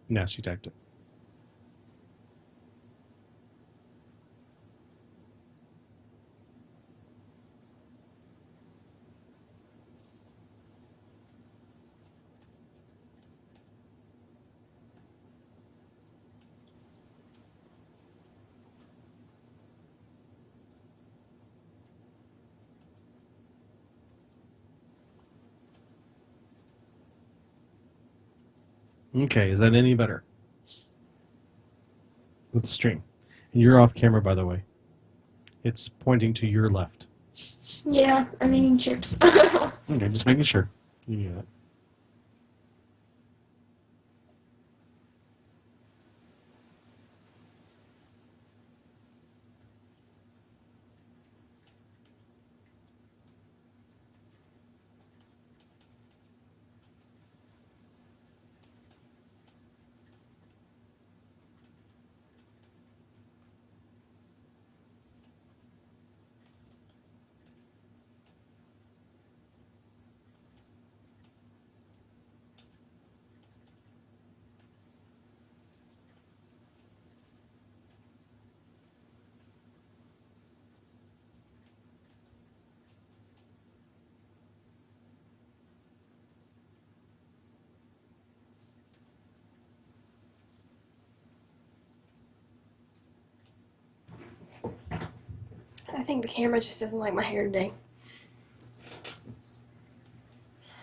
Now she typed it. Okay, is that any better? With the stream. And you're off camera, by the way. It's pointing to your left. Yeah, I'm eating chips. Okay, just making sure. You knew that. I think the camera just doesn't like my hair today.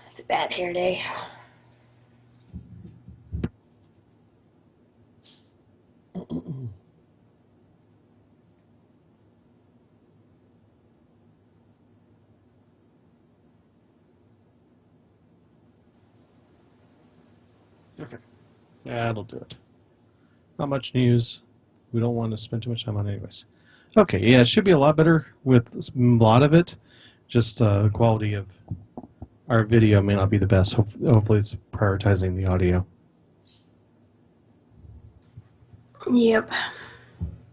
It's a bad hair day. Okay. That'll do it. Not much news. We don't want to spend too much time on it anyways. Okay, yeah, it should be a lot better with a lot of it. Just the quality of our video may not be the best. Hopefully it's prioritizing the audio. Yep.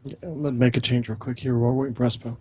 Yeah, I'm going to make a change real quick here while we're waiting for Espo.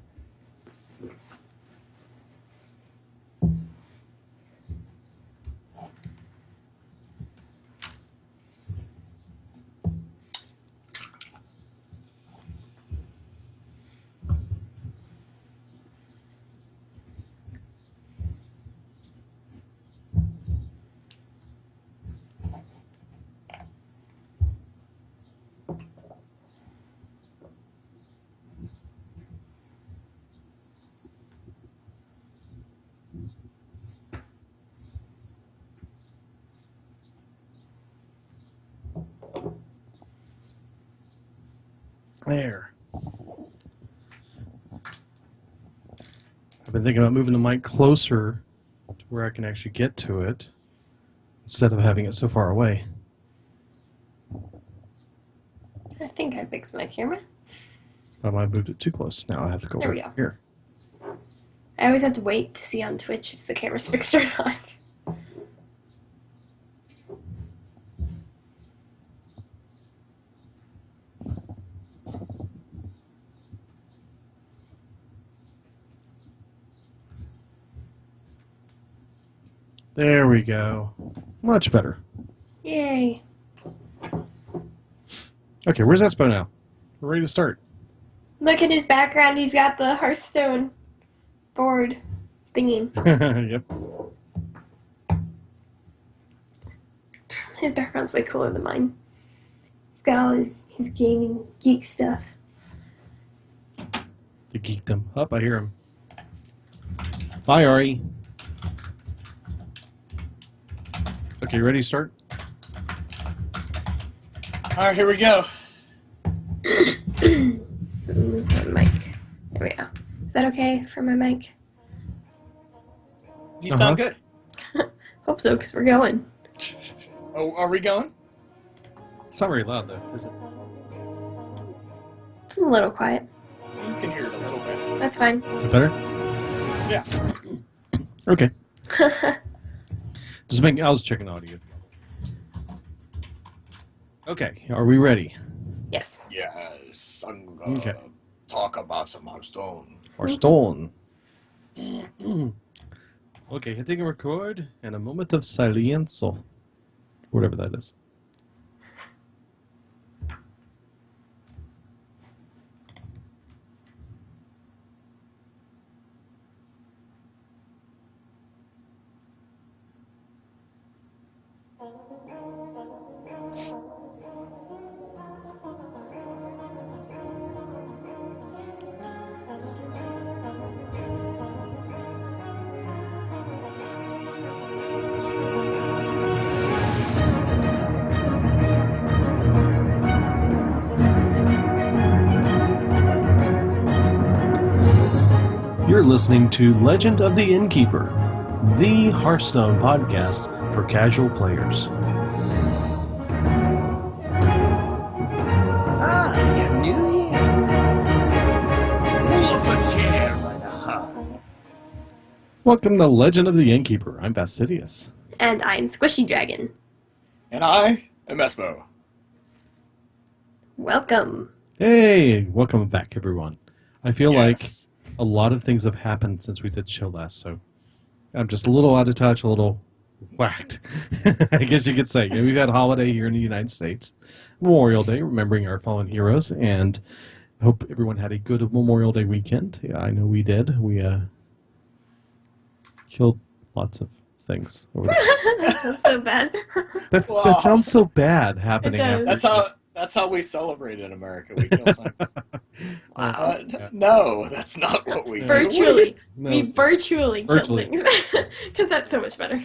There. I've been thinking about moving the mic closer to where I can actually get to it instead of having it so far away. I think I fixed my camera. I might have moved it too close. Now I have to go There we over go. here. I always have to wait to see on Twitch if the camera's fixed or not. There we go. Much better. Yay. Okay, where's Espo now? We're ready to start. Look at his background. He's got the Hearthstone board thingy. Yep. His background's way cooler than mine. He's got all his gaming geek stuff. The geekdom. Up, I hear him. Bye, Ari. Okay, ready to start? All right, here we go. Move my mic. There we go. Is that okay for my mic? You sound good. Hope so, because we're going. Oh, are we going? It's not very loud, though, is it? It's a little quiet. You can hear it a little bit. That's fine. Is it better? Yeah. Okay. I was checking audio. Okay, are we ready? Yes. Yes, I'm gonna Okay. talk about some Hearthstone. Or stolen? Okay, hitting record and a moment of silence. Whatever that is. You're listening to Legend of the Innkeeper, the Hearthstone podcast for casual players. Ah, you knew Pull up a chair by the hearth. Welcome to Legend of the Innkeeper. I'm Fastidious. And I'm Squishy Dragon. And I am Espo. Welcome. Hey, welcome back, everyone. I feel like Yes. a lot of things have happened since we did the show last, so I'm just a little out of touch, a little whacked, I guess you could say. We've had a holiday here in the United States, Memorial Day, remembering our fallen heroes, and I hope everyone had a good Memorial Day weekend. Yeah, I know we did. We killed lots of things over there. That sounds so bad. That Wow. sounds so bad happening. It does. after- That's how we celebrate in America. We kill things. Wow. No, that's not what we do. Virtually. No. We virtually kill Virtually. things. Because that's so much better.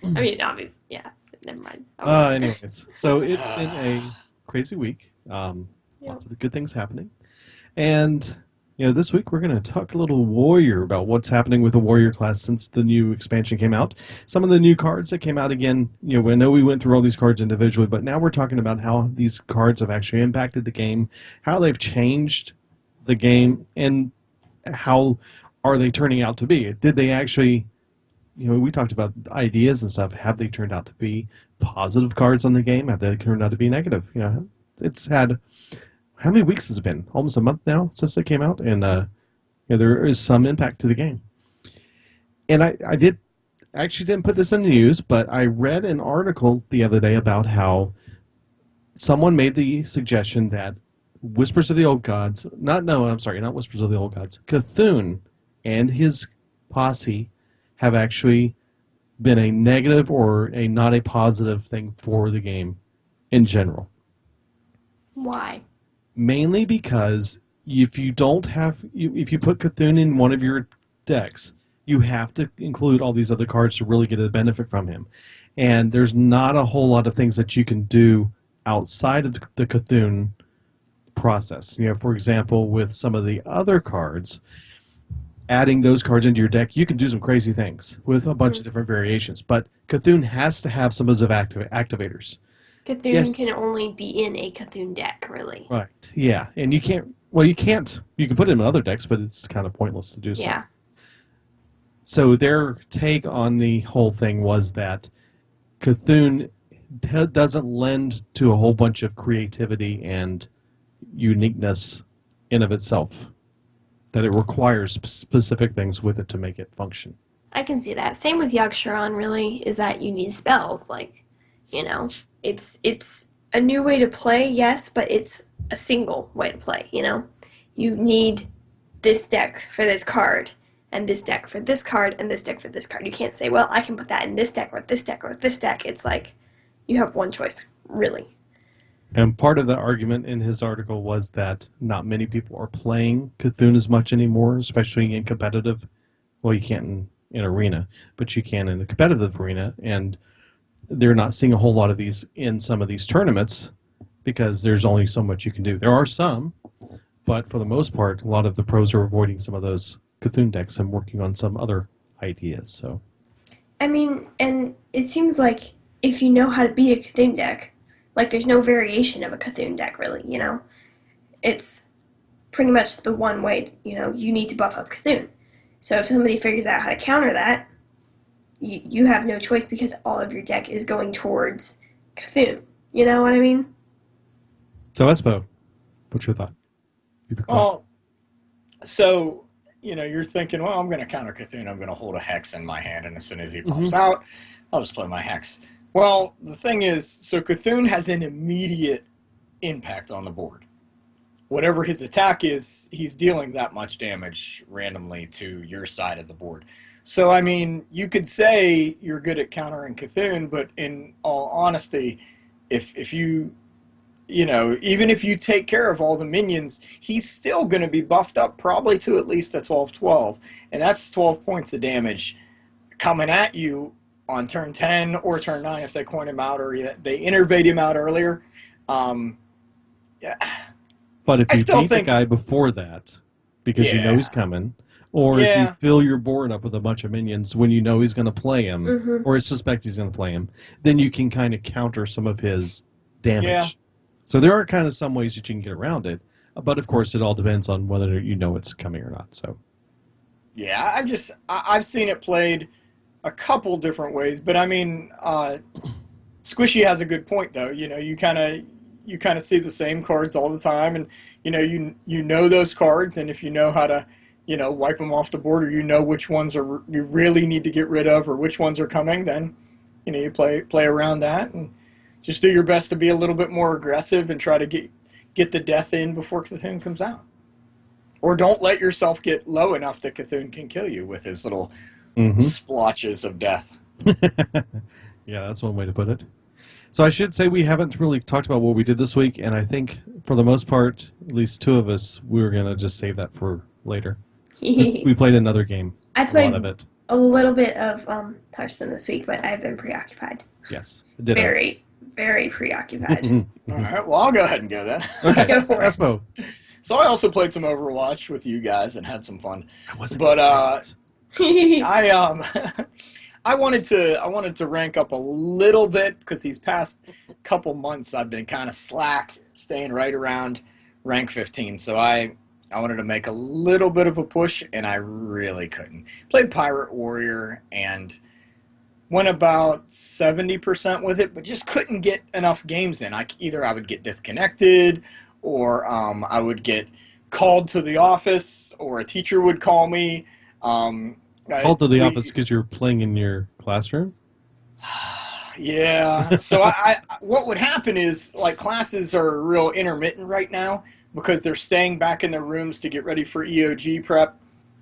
I mean, obviously, yeah. Never mind. Anyways, so it's been a crazy week. Lots of good things happening. And, this week we're going to talk a little Warrior about what's happening with the Warrior class since the new expansion came out. Some of the new cards that came out again, I know we went through all these cards individually, but now we're talking about how these cards have actually impacted the game, how they've changed the game, and how are they turning out to be. Did they actually, we talked about ideas and stuff. Have they turned out to be positive cards on the game? Have they turned out to be negative? It's had, how many weeks has it been? Almost a month now since they came out, and there is some impact to the game. And I didn't put this in the news, but I read an article the other day about how someone made the suggestion that Whispers of the Old Gods, not Whispers of the Old Gods, Cthulhu and his posse have actually been a negative or not a positive thing for the game in general. Why? Mainly because if you put Cthulhu in one of your decks, you have to include all these other cards to really get a benefit from him. And there's not a whole lot of things that you can do outside of the Cthulhu process. For example, with some of the other cards, adding those cards into your deck, you can do some crazy things with a bunch of different variations. But Cthulhu has to have some of those activators. Cthulhu Yes. can only be in a Cthulhu deck, really. Right. Yeah. And you can put it in other decks, but it's kind of pointless to do so. Yeah. So their take on the whole thing was that Cthulhu doesn't lend to a whole bunch of creativity and uniqueness in of itself. That it requires specific things with it to make it function. I can see that. Same with Yaksharon, really, is that you need spells. It's a new way to play, yes, but it's a single way to play, You need this deck for this card, and this deck for this card, and this deck for this card. You can't say, well, I can put that in this deck, or this deck, or this deck. It's like, you have one choice, really. And part of the argument in his article was that not many people are playing Cthulhu as much anymore, especially in competitive. Well, you can't in arena, but you can in the competitive arena, and they're not seeing a whole lot of these in some of these tournaments because there's only so much you can do. There are some, but for the most part, a lot of the pros are avoiding some of those Cthulhu decks and working on some other ideas. So, I mean, and it seems like if you know how to beat a Cthulhu deck, there's no variation of a Cthulhu deck, really, It's pretty much the one way, you need to buff up Cthulhu. So if somebody figures out how to counter that, you have no choice because all of your deck is going towards Cthulhu. You know what I mean? so Espo, what's your thought? Well, so, you're thinking, well, I'm going to counter Cthulhu. I'm going to hold a Hex in my hand, and as soon as he pops out, I'll just play my Hex. Well, the thing is, so Cthulhu has an immediate impact on the board. Whatever his attack is, he's dealing that much damage randomly to your side of the board. So, I mean, you could say you're good at countering Cthulhu, but in all honesty, if you, even if you take care of all the minions, he's still going to be buffed up probably to at least a 12-12. And that's 12 points of damage coming at you on turn 10 or turn 9 if they coin him out or they innervate him out earlier. Yeah. But if I you still beat the think- guy before that, because you know Yeah. he's coming, Or if you Yeah. fill your board up with a bunch of minions when you know he's going to play him, Mhm. or suspect he's going to play him, then you can kind of counter some of his Yeah. damage. So there are kind of some ways that you can get around it. But of course, it all depends on whether you know it's coming or not. So Yeah, I've seen it played a couple different ways, but I mean, Squishy has a good point though. You kind of see the same cards all the time, and you know those cards, and if you know how to wipe them off the board, or you know which ones you really need to get rid of, or which ones are coming, then you play around that and just do your best to be a little bit more aggressive and try to get the death in before Cthulhu comes out. Or don't let yourself get low enough that Cthulhu can kill you with his little splotches of death. yeah, that's one way to put it. So I should say we haven't really talked about what we did this week, and I think for the most part, at least two of us, we were going to just save that for later. We played another game. I A lot played of it. a little bit of Hearthstone this week, but I've been preoccupied. Yes. Ditto. Very, very preoccupied. All right, well, I'll go ahead and go then. Okay. Go for it. Espo. So I also played some Overwatch with you guys and had some fun. I wasn't But gonna say it. I I wanted to rank up a little bit because these past couple months I've been kind of slack, staying right around rank 15. So I wanted to make a little bit of a push, and I really couldn't. Played Pirate Warrior and went about 70% with it, but just couldn't get enough games in. Either I would get disconnected, or I would get called to the office, or a teacher would call me. Called to the office because you're playing in your classroom? Yeah. So what would happen is, like, classes are real intermittent right now because they're staying back in their rooms to get ready for EOG prep,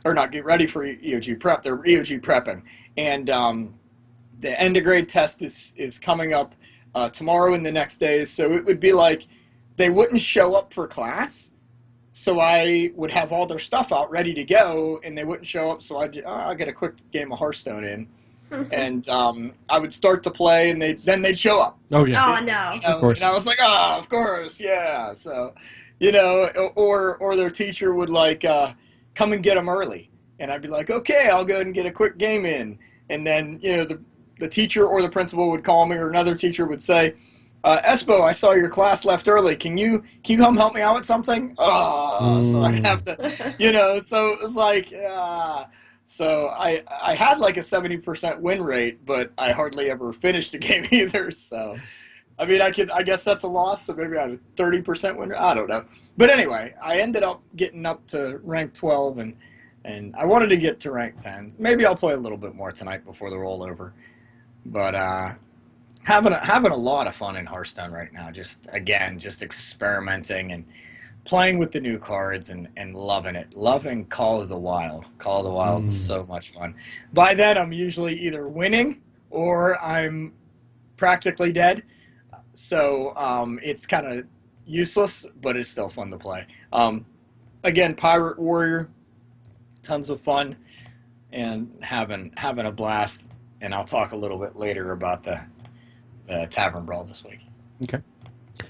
or not get ready for EOG prep. They're EOG prepping, and the end of grade test is coming up tomorrow and the next days. So it would be like they wouldn't show up for class. So I would have all their stuff out ready to go, and they wouldn't show up. So I'd get a quick game of Hearthstone in, and I would start to play, and then they'd show up. Oh, yeah. Oh, no. Of course. And I was like, oh, of course, yeah. So, or their teacher would like come and get them early, and I'd be like, okay, I'll go ahead and get a quick game in, and then the teacher or the principal would call me, or another teacher would say, Espo, I saw your class left early. Can you come help me out with something? Oh, so I'd have to, so it was like, so I had like a 70% win rate, but I hardly ever finished a game either. So, I mean, I guess that's a loss. So maybe I had a 30% win rate. I don't know. But anyway, I ended up getting up to rank 12, and I wanted to get to rank 10. Maybe I'll play a little bit more tonight before the rollover. But, having a lot of fun in Hearthstone right now. Just experimenting and playing with the new cards and loving it. Loving Call of the Wild. Call of the Wild is so much fun. By then, I'm usually either winning or I'm practically dead. So it's kind of useless, but it's still fun to play. Again, Pirate Warrior, tons of fun, and having a blast. And I'll talk a little bit later about the Tavern Brawl this week. Okay.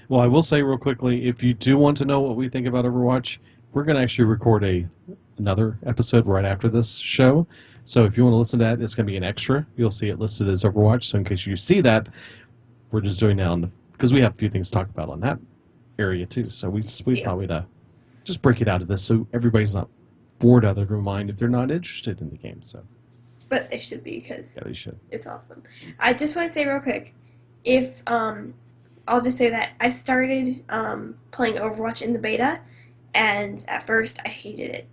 Well, I will say real quickly, if you do want to know what we think about Overwatch, we're going to actually record another episode right after this show. So if you want to listen to that, it's going to be an extra. You'll see it listed as Overwatch. So in case you see that, we're just doing now because we have a few things to talk about on that area too. So we probably just break it out of this so everybody's not bored out of their mind if they're not interested in the game. So. But they should be, because they should. It's awesome. I just want to say real quick, if I'll just say that I started playing Overwatch in the beta, and at first I hated it.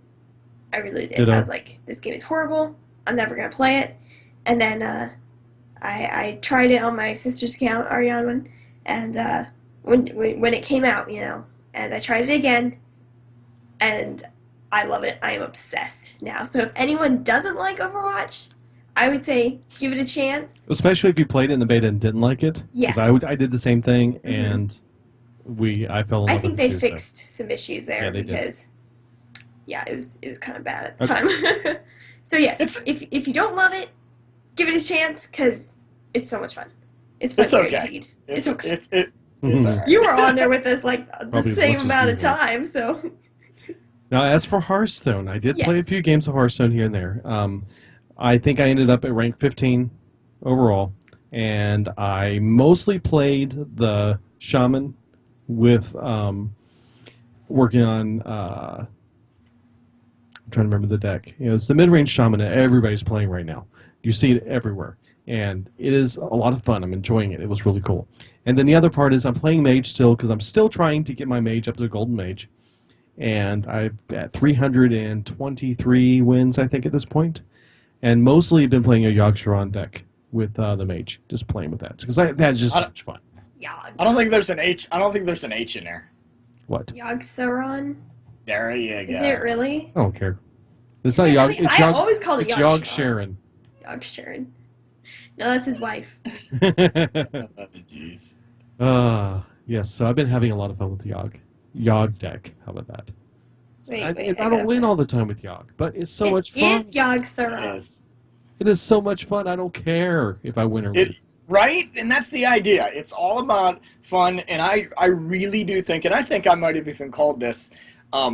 I really did. Ditto. I was like, this game is horrible. I'm never going to play it. And then I tried it on my sister's account, Ariane one, and when it came out, and I tried it again, and I love it. I am obsessed now. So if anyone doesn't like Overwatch, I would say give it a chance. Especially if you played it in the beta and didn't like it. Yes. Because I did the same thing, and I fell in love I think with they it too, fixed some issues there, Yeah, they did. because it was kind of bad at the time. So yes, if you don't love it, give it a chance, because it's so much fun. It's fun, It's okay. guaranteed. It's okay. It's all right. You were on there with us like the Probably as same much as amount we of were. time, so Now, as for Hearthstone, I did play a Yes. few games of Hearthstone here and there. I think I ended up at rank 15 overall, and I mostly played the Shaman with working on. I'm trying to remember the deck. It's the mid-range Shaman that everybody's playing right now. You see it everywhere, and it is a lot of fun. I'm enjoying it. It was really cool. And then the other part is I'm playing Mage still because I'm still trying to get my Mage up to Golden Mage. And I'm at 323 wins, I think, at this point. And mostly been playing a Yogg-Saron deck with the Mage, just playing with that because that's just so much fun. Yogg. I don't think there's an H. I don't think there's an H in there. What? Yogg-Saron? There you go. Is it really? I don't care. It's not Yogg. It's I Yogg. always called it It's Yogg-Saron. Yogg-Sharon. Yogg-Sharon. No, that's his wife. Oh, jeez. Yes. So I've been having a lot of fun with Yogg deck. How about that? Wait, I wait, don't gotta win find- all the time with Yogg, but it's so much fun. It is Yogg-Saron. Yes. It is so much fun. I don't care if I win or It- lose. Right? And that's the idea. It's all about fun. And I really do think, and I think I might have even called this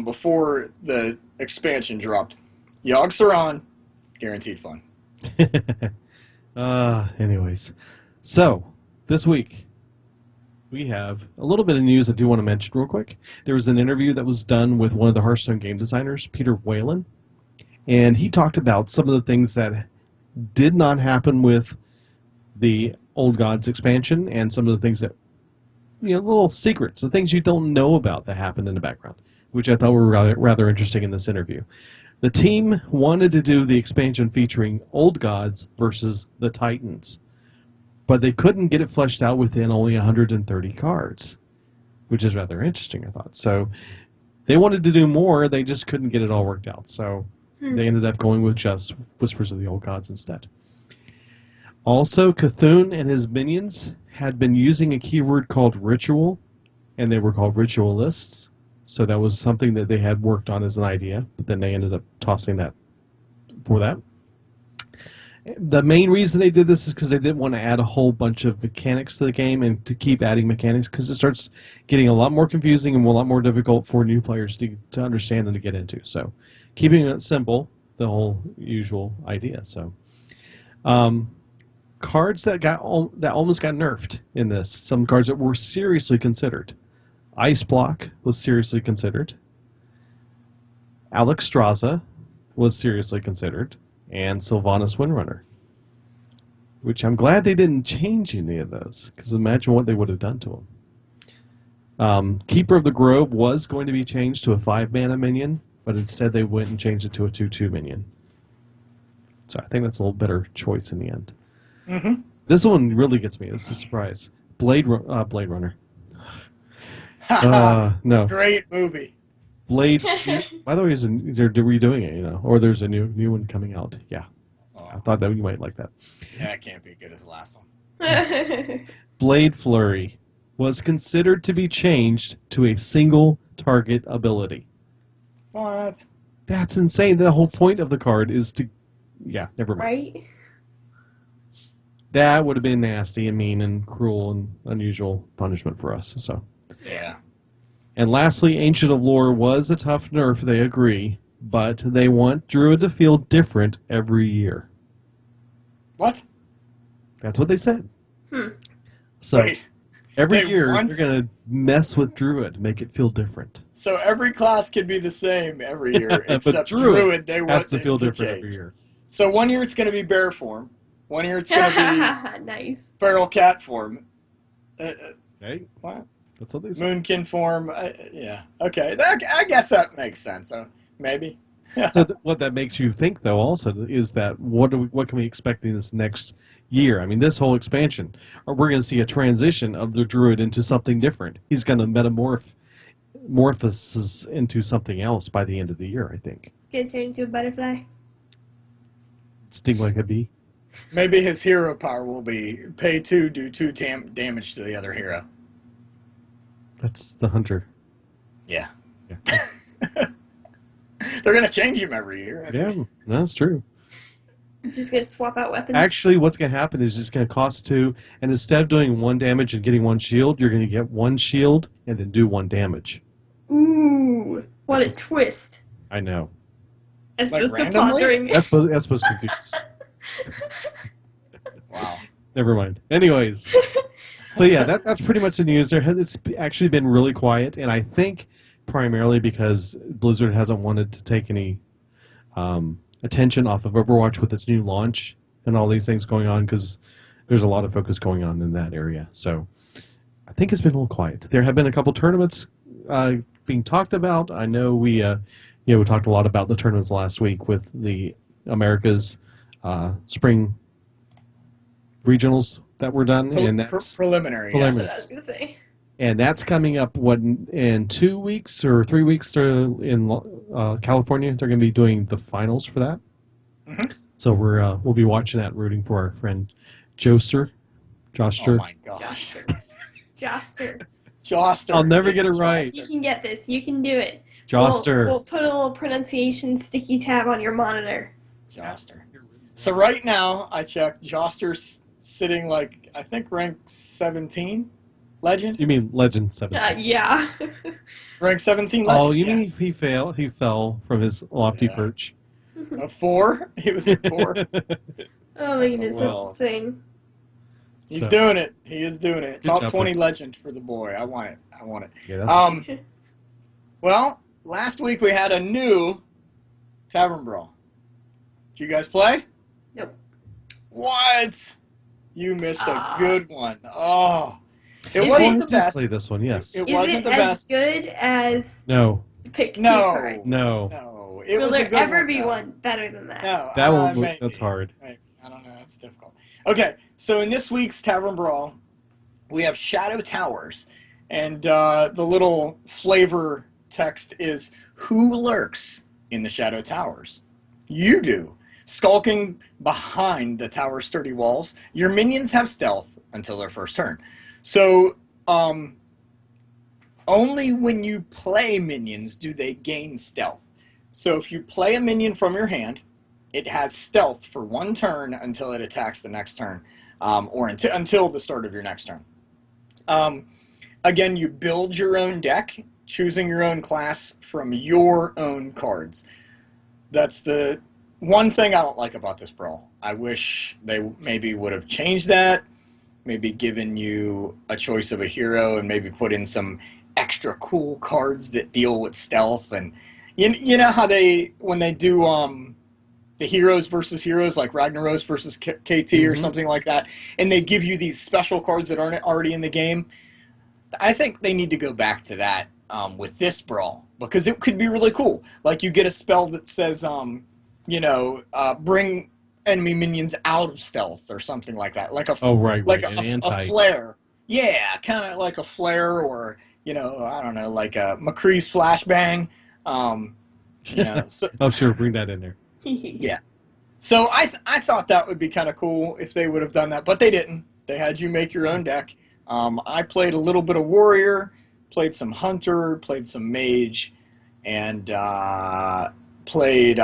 before the expansion dropped. Yogg-Saron, guaranteed fun. Anyways, so this week we have a little bit of news I do want to mention real quick. There was an interview that was done with one of the Hearthstone game designers, Peter Whalen, and he talked about some of the things that did not happen with the Old Gods expansion and some of the things that, little secrets, the things you don't know about that happened in the background, which I thought were rather interesting in this interview. The team wanted to do the expansion featuring Old Gods versus the Titans, but they couldn't get it fleshed out within only 130 cards, which is rather interesting, I thought. So they wanted to do more, they just couldn't get it all worked out. So they ended up going with just Whispers of the Old Gods instead. Also, Cthulhu and his minions had been using a keyword called ritual, and they were called ritualists. So that was something that they had worked on as an idea, but then they ended up tossing that for that. The main reason they did this is because they didn't want to add a whole bunch of mechanics to the game and to keep adding mechanics because it starts getting a lot more confusing and a lot more difficult for new players to understand and to get into. So keeping it simple, the whole usual idea. So cards that almost got nerfed in this, some cards that were seriously considered. Ice Block was seriously considered. Alex Straza was seriously considered. And Sylvanas Windrunner. Which I'm glad they didn't change any of those, because imagine what they would have done to them. Keeper of the Grove was going to be changed to a 5-mana minion, but instead they went and changed it to a 2/2 minion. So I think that's a little better choice in the end. Mm-hmm. This one really gets me. It's a surprise. Blade Runner. No. Great movie. Blade. By the way, they're redoing it, or there's a new one coming out. Yeah, I Oh, thought that you might like that. yeah, it can't be good as the last one. Blade Flurry was considered to be changed to a single target ability. What? That's insane. The whole point of the card is to, never mind. Right? That would have been nasty and mean and cruel and unusual punishment for us. So. Yeah. And lastly, Ancient of Lore was a tough nerf, they agree, but they want Druid to feel different every year. What? That's what they said. So Wait. every they year want- you're going to mess with Druid, make it feel different. So every class can be the same every year, But except Druid they want Has to it feel to different change. every year. So one year it's going to be bear form. One year it's going to be Nice. feral cat form. Hey, What? that's what they said. Moonkin form. Yeah. Okay. I guess that makes sense. Maybe. So what that makes you think, though, also is that what can we expect in this next year? I mean, this whole expansion, we're going to see a transition of the Druid into something different. He's going to metamorphosis into something else by the end of the year, I think. Gonna turn into a butterfly. Sting like a bee. Maybe his hero power will be pay 2, do 2 damage to the other hero. That's the hunter. Yeah. Yeah, They're going to change him every year. yeah, that's true. Just gonna swap out weapons. Actually, what's going to happen is just going to cost 2, and instead of doing 1 damage and getting 1 shield, you're going to get 1 shield and then do 1 damage. Ooh, what a twist. I know. As Like opposed to randomly? pondering. That's supposed to confuse. Wow. Never mind. Anyways, so yeah, that's pretty much the news. It's actually been really quiet, and I think primarily because Blizzard hasn't wanted to take any attention off of Overwatch with its new launch and all these things going on, because there's a lot of focus going on in that area. So I think it's been a little quiet. There have been a couple tournaments being talked about. I know we talked a lot about the tournaments last week with the Americas spring regionals that were done, and that's Preliminary. That's preliminary. what I was gonna say. and that's coming up in 2 weeks or 3 weeks in California. They're going to be doing the finals for that. Mhm. So we'll be watching that, rooting for our friend Joster. Oh Joster. my gosh. Joster. Joster. I'll never get It's it right. You Joster. can get this. You can do it. Joster. We'll put a little pronunciation sticky tab on your monitor. Joster. So right now, I checked. Joster's sitting like, I think rank 17 legend. You mean Legend 17? Yeah. Rank 17 legend. Oh, you yeah. mean he fell from his lofty Yeah. perch. A 4? He was a 4. Oh my goodness, Well. that's insane. He's So, doing it. He is doing it. Good Top job, 20 Rick. legend for the boy. I want it. I want it. yeah, that's Well, last week we had a new Tavern Brawl. Did you guys play? Nope. What? You missed a Ah. good one. Oh. It Is wasn't it- the best. play this one, yes. It Is wasn't it the as best. good as No, pick two No. cards? no. No. It Will was a there good ever one, be though. one better than that? No. That one, maybe. that's hard. I don't know. That's difficult. Okay, so in this week's Tavern Brawl, we have Shadow Towers. And the little flavor text is, who lurks in the Shadow Towers? You do. Skulking behind the tower's sturdy walls, your minions have stealth until their first turn. So, only when you play minions do they gain stealth. So if you play a minion from your hand, it has stealth for 1 turn until it attacks the next turn, or until the start of your next turn. Again, you build your own deck, choosing your own class from your own cards. That's the one thing I don't like about this brawl. I wish they maybe would have changed that, maybe given you a choice of a hero and maybe put in some extra cool cards that deal with stealth. And you know how when they do the heroes versus heroes, like Ragnaros versus KT or Mhm. something like that, and they give you these special cards that aren't already in the game. I think they need to go back to that with this brawl, because it could be really cool. Like you get a spell that says, bring enemy minions out of stealth or something like that. Like Oh, right, like right. An a anti. flare. Yeah, kind of like a flare, or I don't know, like a McCree's flashbang. So, Oh, sure, bring that in there. yeah. So I thought that would be kind of cool if they would have done that, but they didn't. They had you make your own deck. I played a little bit of warrior, played some hunter, played some mage, and played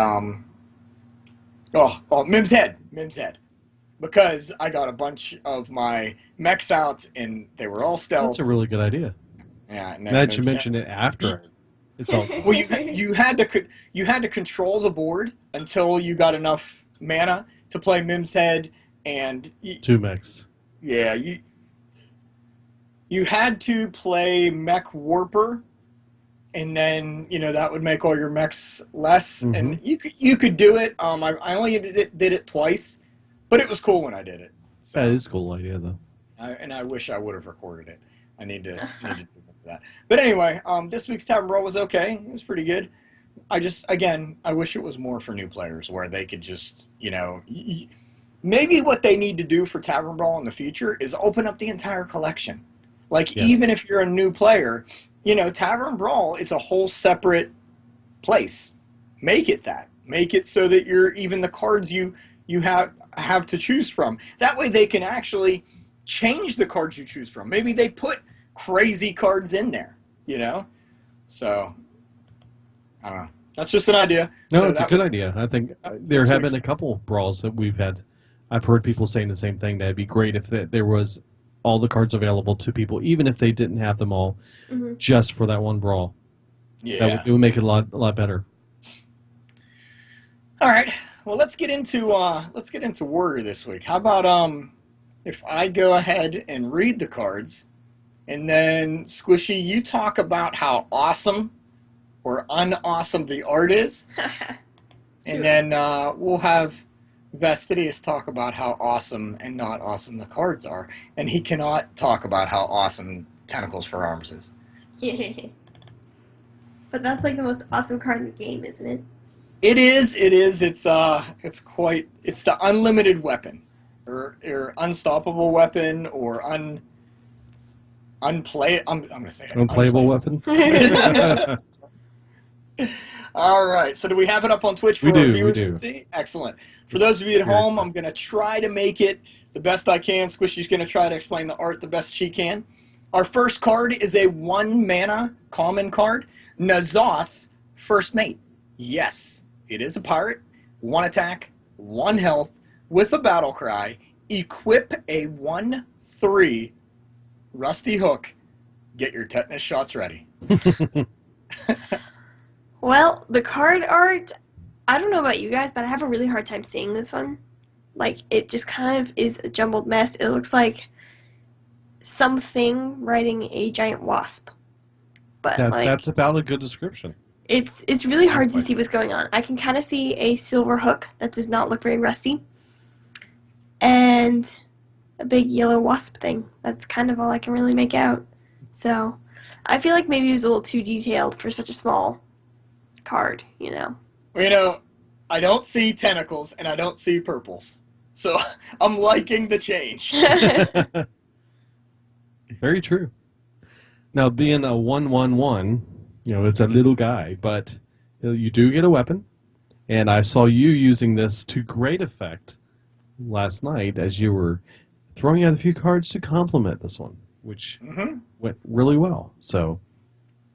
Mim's Head, because I got a bunch of my mechs out and they were all stealth. That's a really good idea. Yeah. And Now that you Mim's Head- mentioned it after it's all Well, you had to control the board until you got enough mana to play Mim's Head, and 2 mechs. yeah, you had to play Mech Warper, and then that would make all your mechs less, and you could do it. I only did it twice, but it was cool when I did it. So, That is a cool idea, though. and I wish I would have recorded it. I need to do that. But anyway, this week's Tavern Brawl was okay. It was pretty good. I wish it was more for new players, where they could just, maybe what they need to do for Tavern Brawl in the future is open up the entire collection. Like, Yes. even if you're a new player, Tavern Brawl is a whole separate place. Make it that. Make it so that even the cards you have to choose from. That way they can actually change the cards you choose from. Maybe they put crazy cards in there, So, I don't know. That's just an idea. No, So it's a that good was- idea. I think that's there this have week's- been a couple brawls that we've had. I've heard people saying the same thing. That'd be great if there was all the cards available to people, even if they didn't have them all, Mhm. just for that one brawl. Yeah. It would make it a lot better. All right. Well, let's get into Warrior this week. How about if I go ahead and read the cards, and then Squishy, you talk about how awesome or unawesome the art is, and Sure. then we'll have Vestidius talk about how awesome and not awesome the cards are, and he cannot talk about how awesome Tentacles for Arms is. But that's like the most awesome card in the game, isn't it? It is. It is. It's quite. It's the unlimited weapon, or unstoppable weapon, or unplay. I'm going to say it. Unplayable weapon. All right. So do we have it up on Twitch for We our do, we viewers do. to see? Excellent. For those of you at Very home, good. I'm going to try to make it the best I can. Squishy's going to try to explain the art the best she can. Our first card is a 1-mana common card, Nazos First Mate. Yes, it is a pirate. 1 attack, 1 health, with a battle cry. Equip a 1/3 rusty hook. Get your tetanus shots ready. Well, the card art, I don't know about you guys, but I have a really hard time seeing this one. Like, it just kind of is a jumbled mess. It looks like something riding a giant wasp. But, That's about a good description. it's really hard to Exactly. see what's going on. I can kind of see a silver hook that does not look very rusty. And a big yellow wasp thing. That's kind of all I can really make out. So, I feel like maybe it was a little too detailed for such a small card, you know. Well, I don't see tentacles and I don't see purple. So I'm liking the change. Very true. Now, being a 1/1/1, it's a little guy, but you do get a weapon. And I saw you using this to great effect last night as you were throwing out a few cards to complement this one, which went really well. So,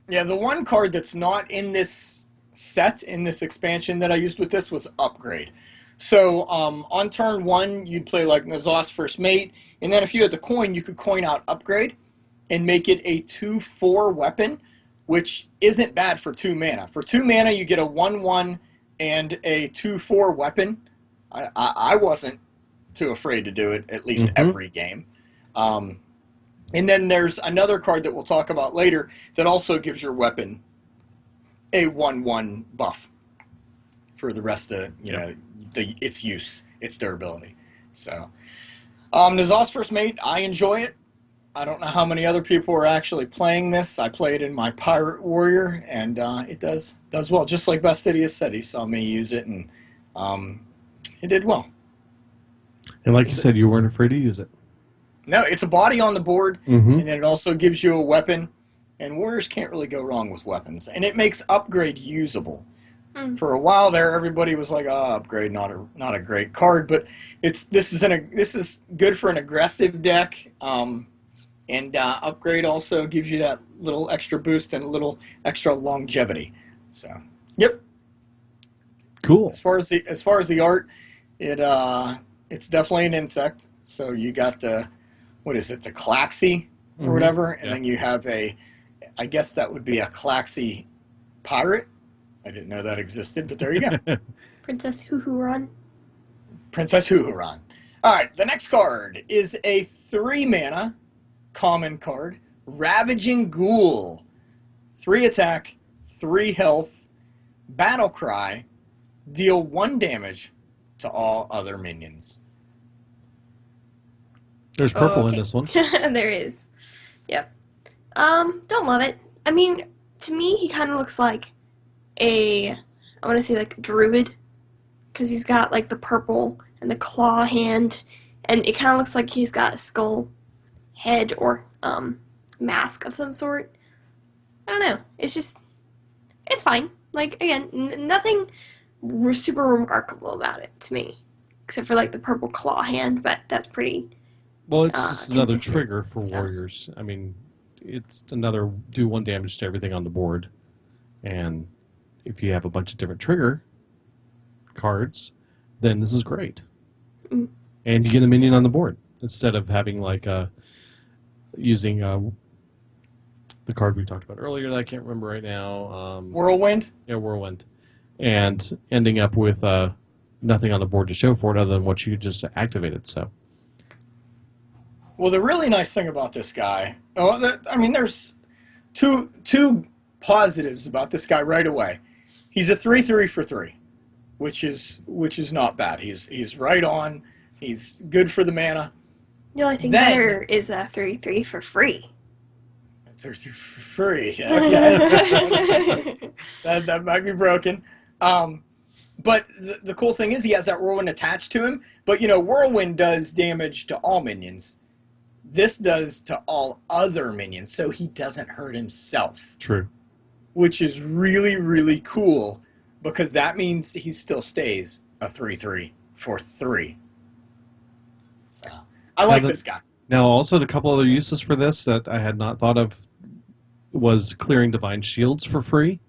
Yeah, the one card that's not in this set, in this expansion that I used with this, was Upgrade. So on turn 1, you'd play like Nazos First Mate, and then if you had the coin, you could coin out Upgrade and make it a 2/4 weapon, which isn't bad for 2 mana. For 2 mana, you get a 1/1 and a 2/4 weapon. I wasn't too afraid to do it, at least every game. And then there's another card that we'll talk about later that also gives your weapon a 1/1 buff for the rest of its use, its durability. So Nazos First Mate, I enjoy it. I don't know how many other people are actually playing this. I play it in my Pirate Warrior, and it does well. Just like Bastidius said, he saw me use it, and it did well. and like you said, you weren't afraid to use it. No, it's a body on the board, Mm-hmm. and then it also gives you a weapon. And Warriors can't really go wrong with weapons. And it makes Upgrade usable. For a while there, everybody was like, Upgrade, not a great card. But this is good for an aggressive deck. And Upgrade also gives you that little extra boost and a little extra longevity. So, yep. Cool. As far as the art, it's definitely an insect. So you got the, what is it, the Klaxi or whatever, and then you have I guess that would be a Klaxi pirate. I didn't know that existed, but there you go. Princess Huhuron. Princess Huhuran. All right, the next card is a 3-mana common card, Ravaging Ghoul. 3 attack, 3 health, battle cry, deal 1 damage to all other minions. There's purple in Okay. this one. There is. Yep. Don't love it. I mean, to me, he kind of looks like I want to say like druid, because he's got like the purple and the claw hand, and it kind of looks like he's got a skull head or mask of some sort. I don't know. It's fine. Like, again, nothing super remarkable about it to me, except for like the purple claw hand, but that's pretty. Well, it's just another consistent, trigger for so. warriors. I mean, it's another do 1 damage to everything on the board. And if you have a bunch of different trigger cards, then this is great. Mm. And you get a minion on the board instead of having like using the card we talked about earlier that I can't remember right now. Whirlwind? Yeah, Whirlwind. and ending up with nothing on the board to show for it other than what you just activated. So, Well, the really nice thing about this guy, I mean, there's two positives about this guy right away. He's a 3/3 for 3, which is not bad. He's right on. He's good for the mana. The only thing Then- better is a 3/3 for free. 3/3 for free. Okay. that might be broken. But the cool thing is he has that whirlwind attached to him. But whirlwind does damage to all minions. This does to all other minions, so he doesn't hurt himself. true. Which is really, really cool because that means he still stays a 3/3 for 3. So I like this guy. Now, also, a couple other uses for this that I had not thought of was clearing divine shields for free,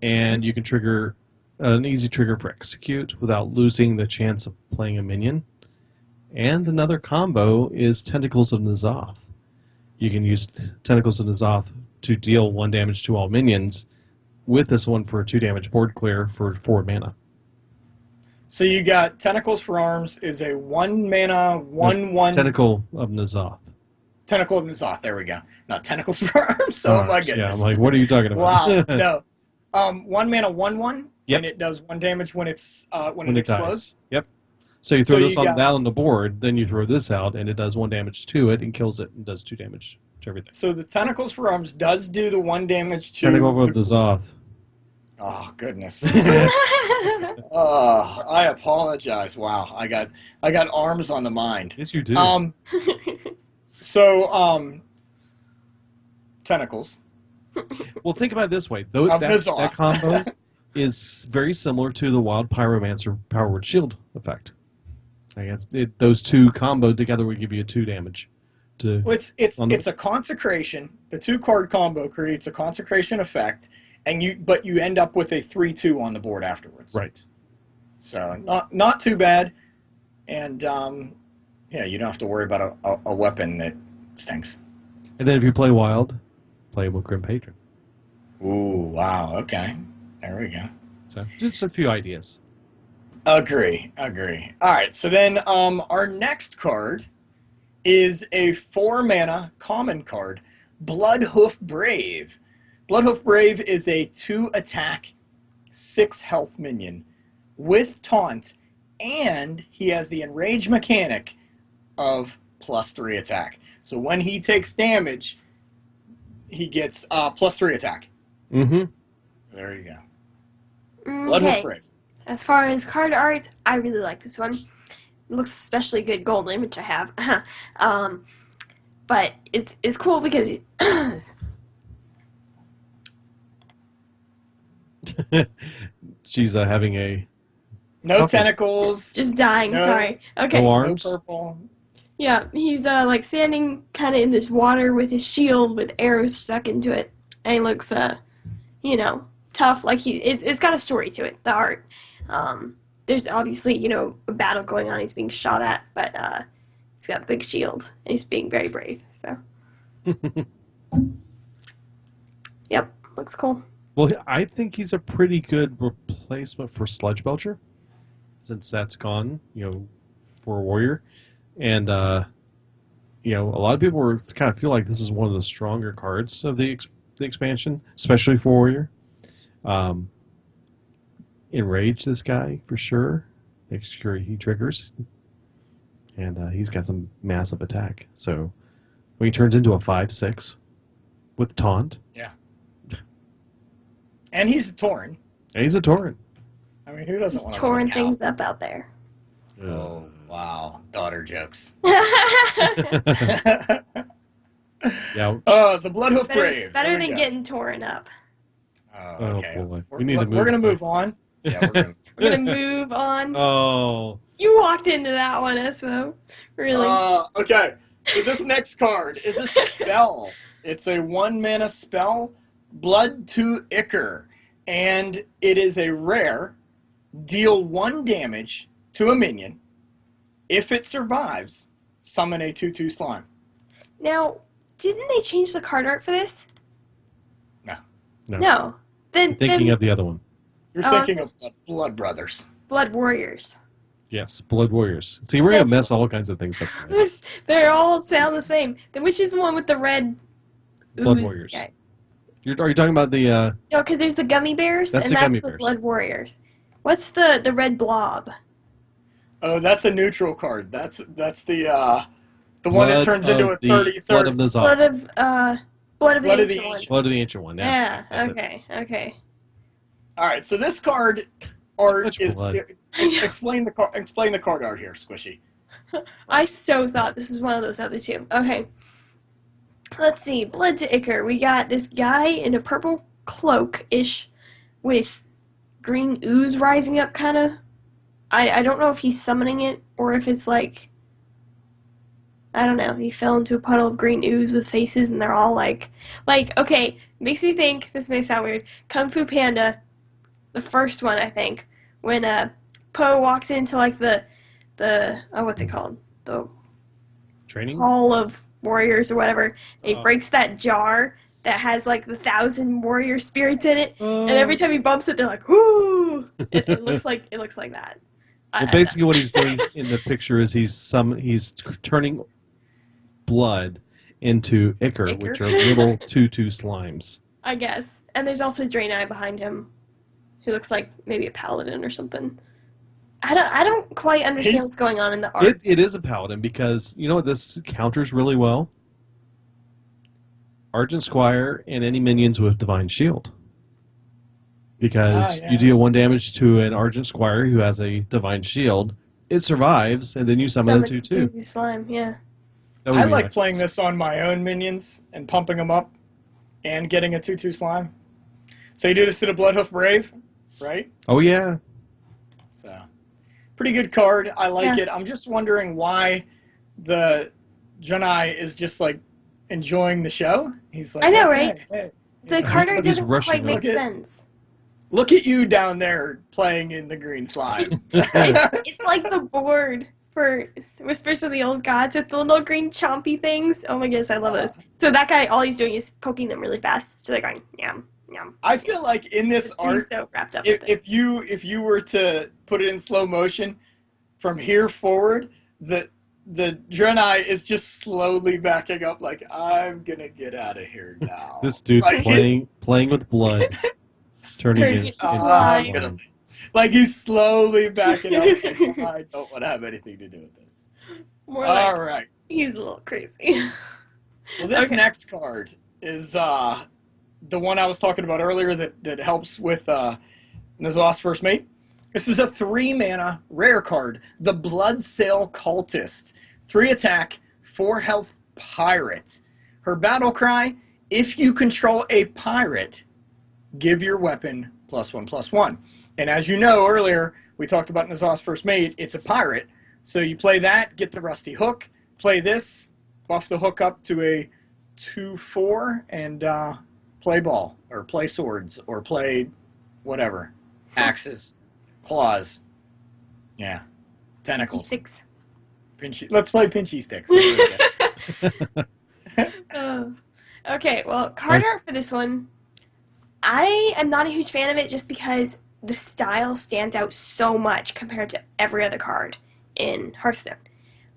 and you can trigger an easy trigger for execute without losing the chance of playing a minion. And another combo is Tentacles of N'Zoth. You can use Tentacles of N'Zoth to deal 1 damage to all minions, with this one for a 2 damage board clear for 4 mana. So you got Tentacles for Arms is a 1 mana, 1/1 Tentacle of N'Zoth. Tentacle of N'Zoth. There we go. Not Tentacles for Arms. Oh my Arms. goodness. Yeah, I'm like, what are you talking about? Wow. No. 1 mana, 1/1. Yep. And it does 1 damage when it's when When it it dies. explodes. Yep. So you throw So this you on got- down on the board, then you throw this out, and it does 1 damage to it and kills it and does 2 damage to everything. So the Tentacles for Arms does do the 1 damage to. Tentacle of N'Zoth. Oh goodness. Oh, I apologize. Wow, I got arms on the mind. Yes, you do. Tentacles. Well, think about it this way. Those, Of that N'Zoth. combo is very similar to the Wild Pyromancer Power Word Shield effect. I guess those two combo together would give you a 2 damage. Well, it's On the- a consecration. The 2-card combo creates a consecration effect, and you end up with a 3/2 on the board afterwards. Right. So not too bad, and yeah, you don't have to worry about a weapon that stinks. And then if you play Wild, play with Grim Patron. Ooh, wow. Okay, there we go. So just a few ideas. Agree. All right, so then our next card is a 4 mana common card, Bloodhoof Brave. Bloodhoof Brave is a 2 attack, 6 health minion with taunt, and he has the enrage mechanic of +3 attack. So when he takes damage, he gets +3 attack. Mm-hmm. There you go. Bloodhoof Okay. Brave. As far as card art, I really like this one. It looks especially good golden, which I have. But it's cool because She's having a No Okay. tentacles. just dying. No. Sorry. Okay. no No arms. purple. Yeah, he's like standing kind of in this water with his shield with arrows stuck into it, and he looks tough. Like it's got a story to it. The art. There's obviously a battle going on. He's being shot at, but he's got a big shield and he's being very brave. So yep, looks cool. Well, I think he's a pretty good replacement for Sludge Belcher, since that's gone, for a warrior. And, a lot of people kind of feel like this is one of the stronger cards of the expansion, especially for warrior. Enrage this guy, for sure. Make sure he triggers. And he's got some massive attack. So when he turns into a 5/6 with taunt, And he's a Tauren. and he's a Tauren. I mean, who doesn't He's want to touring look out? things up out there. Oh, wow. Daughter jokes. Yeah. The Bloodhoof Brave. better There we than go. getting torn up. Oh, okay. Oh, boy. We're, We need to we're going to move move on. Yeah, we're going to. We're gonna move on. Oh. You walked into that one, Esmo. Really? Okay. So this next card is a spell. It's a 1 mana spell, Blood to Ichor. And it is a rare. Deal 1 damage to a minion. If it survives, summon a 2/2 slime. Now, didn't they change the card art for this? No. No. No. Then I'm thinking of the other one. You're Oh, thinking of Blood Brothers. Blood Warriors. Yes, Blood Warriors. See, we're gonna mess all kinds of things up tonight. They all sound the same. Then which is the one with the red Blood ooze Warriors. guy? Are you talking about the? No, because there's the gummy bears, That's and the that's gummy the bears. Blood Warriors. What's the red blob? Oh, that's a neutral card. That's the one that turns into a Blood of 30-30. Nazar. Blood of Blood of the Blood of the Ancient One. Ancient. Blood of the Ancient One. Yeah. That's it. Okay. All right, so this card art Much is blood. explain the card art here, Squishy. I so thought this was one of those other two. Okay. Let's see. Blood to Ichor. We got this guy in a purple cloak-ish with green ooze rising up, kind of. I don't know if he's summoning it or if it's like, I don't know. He fell into a puddle of green ooze with faces, and they're all like, okay, makes me think, this may sound weird, Kung Fu Panda, the first one, I think, when Po walks into like the what's it called? The Training. Hall of Warriors or whatever. And he Oh. breaks that jar that has like the 1,000 warrior spirits in it, and Oh. every time he bumps it, they're like, "Whoo!" It looks like that. Well, basically, what he's doing in the picture is he's turning blood into Ichor, Ichor. which are little tutu slimes. I guess. And there's also Draenei behind him, who looks like maybe a paladin or something. I don't quite understand He's- what's going on in the art. It is a paladin because you know what this counters really well? Argent Squire and any minions with Divine Shield. Because yeah. you deal 1 damage to an Argent Squire who has a Divine Shield, it survives, and then you summon a 2/2. Summon slime, yeah. That would I be like nice. playing this on my own minions and pumping them up and getting a 2/2 slime. So you do this to the Bloodhoof Brave, right? Oh, yeah. So, pretty good card. I like Yeah. it. I'm just wondering why the Janai is just like enjoying the show. He's like, I know, okay, right? hey, The you know, card art He's doesn't rushing quite make over. sense. look at you down there playing in the green slime. It's like the board for Whispers of the Old Gods with the little green chompy things. Oh my goodness, I love those. So that guy, all he's doing is poking them really fast. So they're going, yum, yum. I feel like in this He's art, so wrapped up with it. if you were to put it in slow motion from here forward, the Draenei is just slowly backing up like, I'm gonna get out of here now. This dude's Like, playing with blood, turning Turning it it into slime. slime. like he's slowly backing up. Like, I don't want to have anything to do with this. More like, All right. he's a little crazy. Well, this Okay. next card is the one I was talking about earlier that helps with Nizal's First Mate. This is a 3-mana rare card, the Bloodsail Cultist. 3 attack, 4 health pirate. Her battle cry, if you control a pirate, give your weapon +1/+1. And as you know earlier, we talked about Nizal's First Mate, it's a pirate. So you play that, get the Rusty Hook, play this, buff the hook up to a 2/4, and play ball, or play swords, or play whatever. Axes, claws, yeah, tentacles. 6. Pinchy. Let's play pinchy sticks. There we go. Okay, well, card art for this one, I am not a huge fan of it just because the style stands out so much compared to every other card in Hearthstone.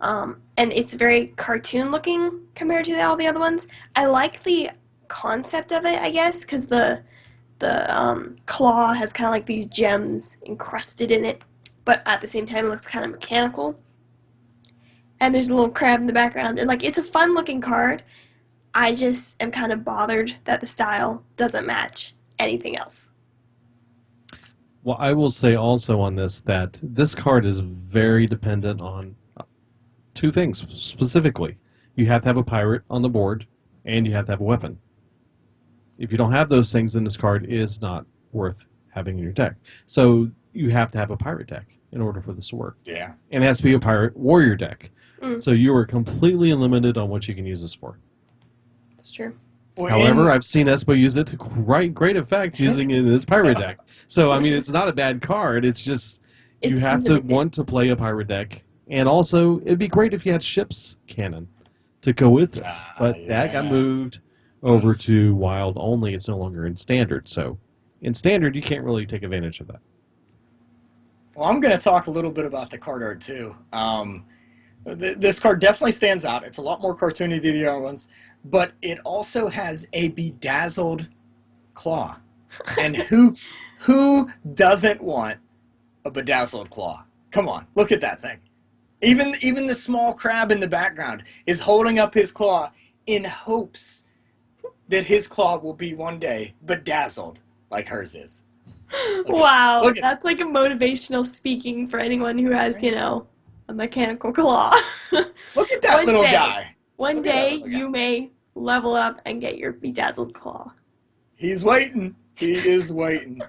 And it's very cartoon looking compared to all the other ones. I like the concept of it, I guess, because the claw has kind of like these gems encrusted in it, but at the same time it looks kind of mechanical. And there's a little crab in the background, and like it's a fun looking card. I just am kind of bothered that the style doesn't match anything else. Well, I will say also on this that this card is very dependent on 2 things specifically. You have to have a pirate on the board, and you have to have a weapon. If you don't have those things, then this card is not worth having in your deck. So you have to have a pirate deck in order for this to work. Yeah. And it has to be a pirate warrior deck. Mm. So you are completely unlimited on what you can use this for. It's true. Well, However, I've seen Espo use it to great effect using it in his pirate deck. So, I mean, it's not a bad card. It's just you It's have limited. to want to play a pirate deck. And also, it'd be great if you had ship's cannon to go with this. But that got yeah. moved over to wild only. It's no longer in standard. So In Standard, you can't really take advantage of that. Well, I'm going to talk a little bit about the card art too. This card definitely stands out. It's a lot more cartoony than the other ones, but it also has a bedazzled claw. And who doesn't want a bedazzled claw? Come on, look at that thing. Even the small crab in the background is holding up his claw in hopes that his claw will be one day bedazzled like hers is. Wow, look at that's like a motivational speaking for anyone who has, a mechanical claw. Look at that One little day. guy. One Look at that day little guy. you may level up and get your bedazzled claw. He's waiting. He is waiting.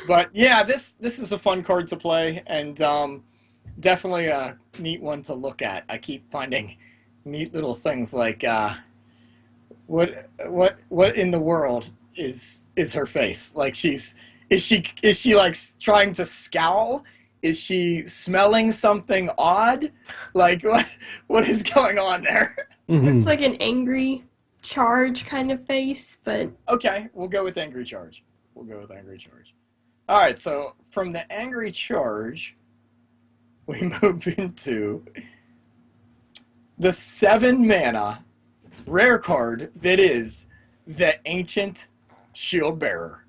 But yeah, this is a fun card to play, and definitely a neat one to look at. I keep finding neat little things like what in the world is her face? Like is she like trying to scowl? Is she smelling something odd? Like what is going on there? It's like an angry charge kind of face, but Okay, we'll go with Angry Charge. All right, so from the Angry Charge, we move into the 7 mana rare card that is the Ancient Shield Bearer.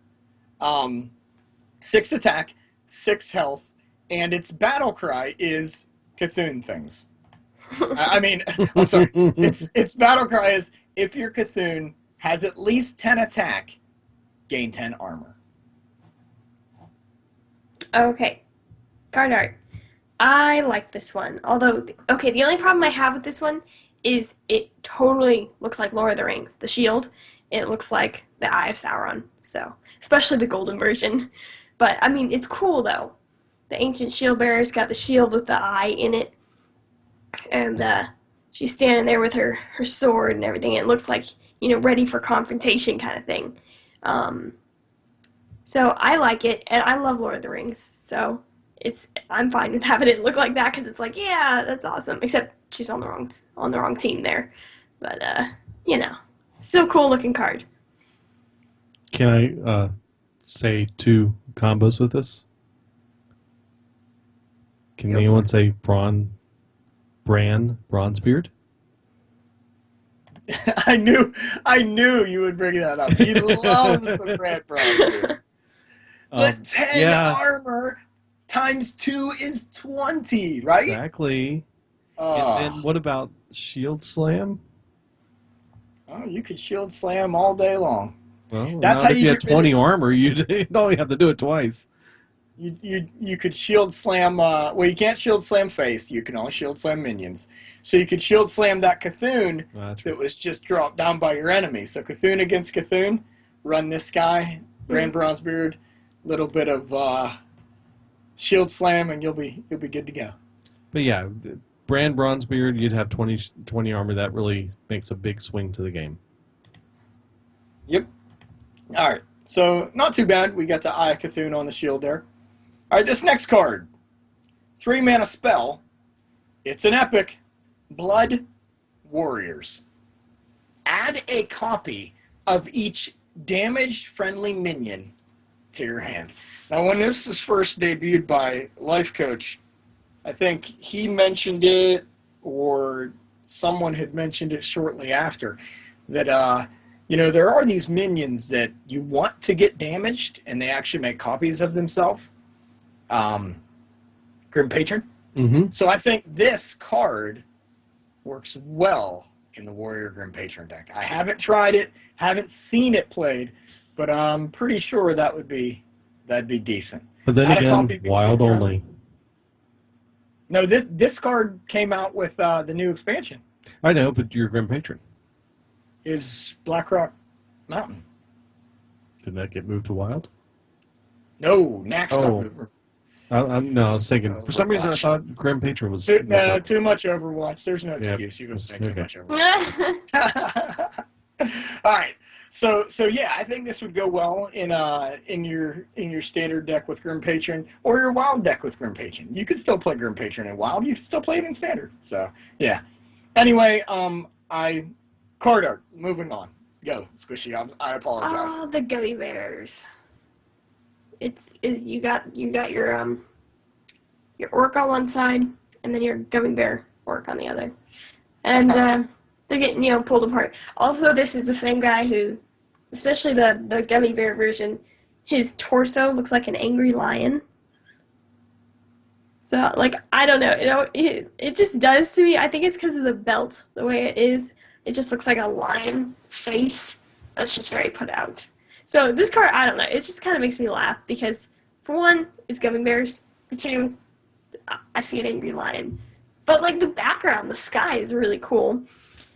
6 attack, 6 health, and its battle cry is Cthulhu things. I mean, I'm sorry. Its battle cry is if your Cthulhu has at least 10 attack, gain 10 armor. okay. Card art. I like this one. Although, the only problem I have with this one is it totally looks like Lord of the Rings. The shield, it looks like the Eye of Sauron. So, especially the golden version. But, I mean, it's cool, though. The Ancient Shield Bearer's got the shield with the eye in it. And, she's standing there with her sword and everything. It looks like, ready for confrontation kind of thing. So I like it, and I love Lord of the Rings. So I'm fine with having it look like that because it's like, yeah, that's awesome. Except she's on the wrong team there, but still cool looking card. Can I say 2 combos with this? Can Go for anyone it. say Bronzebeard? I knew you would bring that up. He loves some red bronze. But 10 armor times 2 is 20, right? Exactly. And then what about Shield Slam? Oh, you could shield slam all day long. Well, That's not how if you you have get rid 20 of- armor. You only have to do it twice. You could shield slam. Well, you can't shield slam face. You can only shield slam minions. So you could shield slam that Cthulhu that was just dropped down by your enemy. So Cthulhu against Cthulhu, run this guy, Brand Bronzebeard, little bit of shield slam, and you'll be good to go. But yeah, Brand Bronzebeard, you'd have 20 armor. That really makes a big swing to the game. Yep. All right. So not too bad. We got the Eye of Cthulhu on the shield there. All right, this next card, 3 mana spell. It's an epic. Blood Warriors. Add a copy of each damaged friendly minion to your hand. Now, when this was first debuted by Life Coach, I think he mentioned it, or someone had mentioned it shortly after, that there are these minions that you want to get damaged, and they actually make copies of themselves. Grim Patron. Mm-hmm. So I think this card works well in the Warrior Grim Patron deck. I haven't tried it, haven't seen it played, but I'm pretty sure that'd be decent. But then Add a again, copy of each wild minion. only. No, this card came out with the new expansion. I know, but you're Grim Patron. Is Blackrock Mountain. Didn't that get moved to wild? No, Nax got Oh. moved. No, I was thinking. For some reason, I Overwatch. thought Grim Patron was. Too much Overwatch. There's no excuse. You're going to say too Okay. much Overwatch. All right. So yeah, I think this would go well in your standard deck with Grim Patron or your wild deck with Grim Patron. You could still play Grim Patron in wild. You could still play it in standard. So yeah. Anyway, card art. Moving on. Go, Squishy. I apologize. Oh, the gummy bears. You got your orc on one side, and then your gummy bear orc on the other, and they're getting pulled apart. Also, this is the same guy who, especially the gummy bear version, his torso looks like an angry lion. So, like, I don't know, it just does to me. I think it's because of the belt, the way it is. It just looks like a lion face. That's just very put out. So this card, I don't know, it just kind of makes me laugh because, for one, it's gummy bears. For two, I see an angry lion. But, like, the background, the sky is really cool.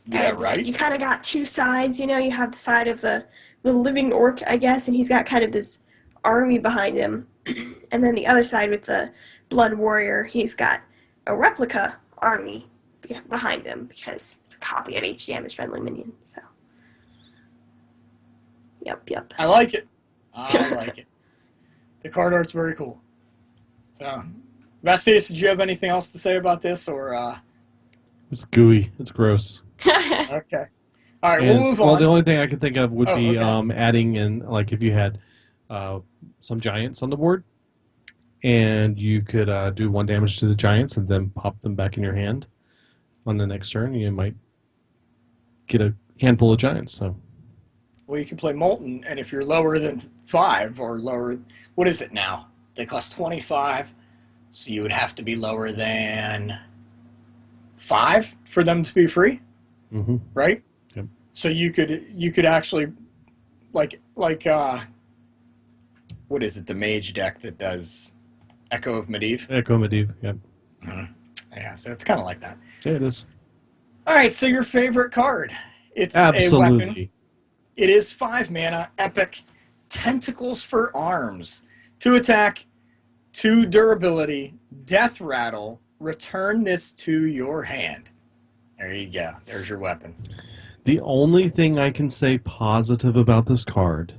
Yeah, And right. you kind of got two sides, you have the side of the living orc, I guess, and he's got kind of this army behind him. And then the other side with the blood warrior, he's got a replica army behind him because it's a copy of each damage-friendly minion. So, yep. I like it. I like it. The card art's very cool. So, Vastius, did you have anything else to say about this, or? It's gooey. It's gross. Okay. All right, And, we'll move on. well, the only thing I could think of would be okay. adding in, like, if you had some giants on the board, and you could do 1 damage to the giants and then pop them back in your hand on the next turn, you might get a handful of giants. So, Well, you can play Molten, and if you're lower than 5 or lower, what is it now? They cost 25, so you would have to be lower than 5 for them to be free, right? Yep. So you could actually like what is it? The mage deck that does Echo of Medivh. Echo Medivh, yep. Yeah, so it's kind of like that. Yeah, it is. All right, so your favorite card? It's a weapon. Absolutely. It is 5 mana, epic, Tentacles for Arms. 2 attack, 2 durability, death rattle, return this to your hand. There you go. There's your weapon. The only thing I can say positive about this card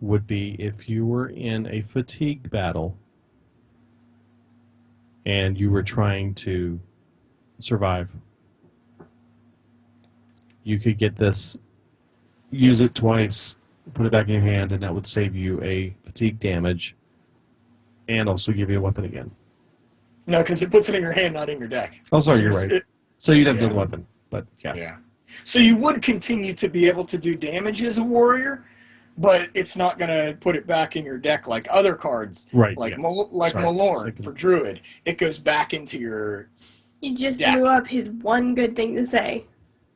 would be if you were in a fatigue battle and you were trying to survive. You could get this, use it twice, put it back in your hand, and that would save you a fatigue damage and also give you a weapon again. No, because it puts it in your hand, not in your deck. Oh, sorry, you're right. So you'd have another weapon, but yeah. Yeah. So you would continue to be able to do damage as a warrior, but it's not going to put it back in your deck like other cards. Right. Like yeah. Malorn for Druid. It goes back into your You just deck. blew up his one good thing to say.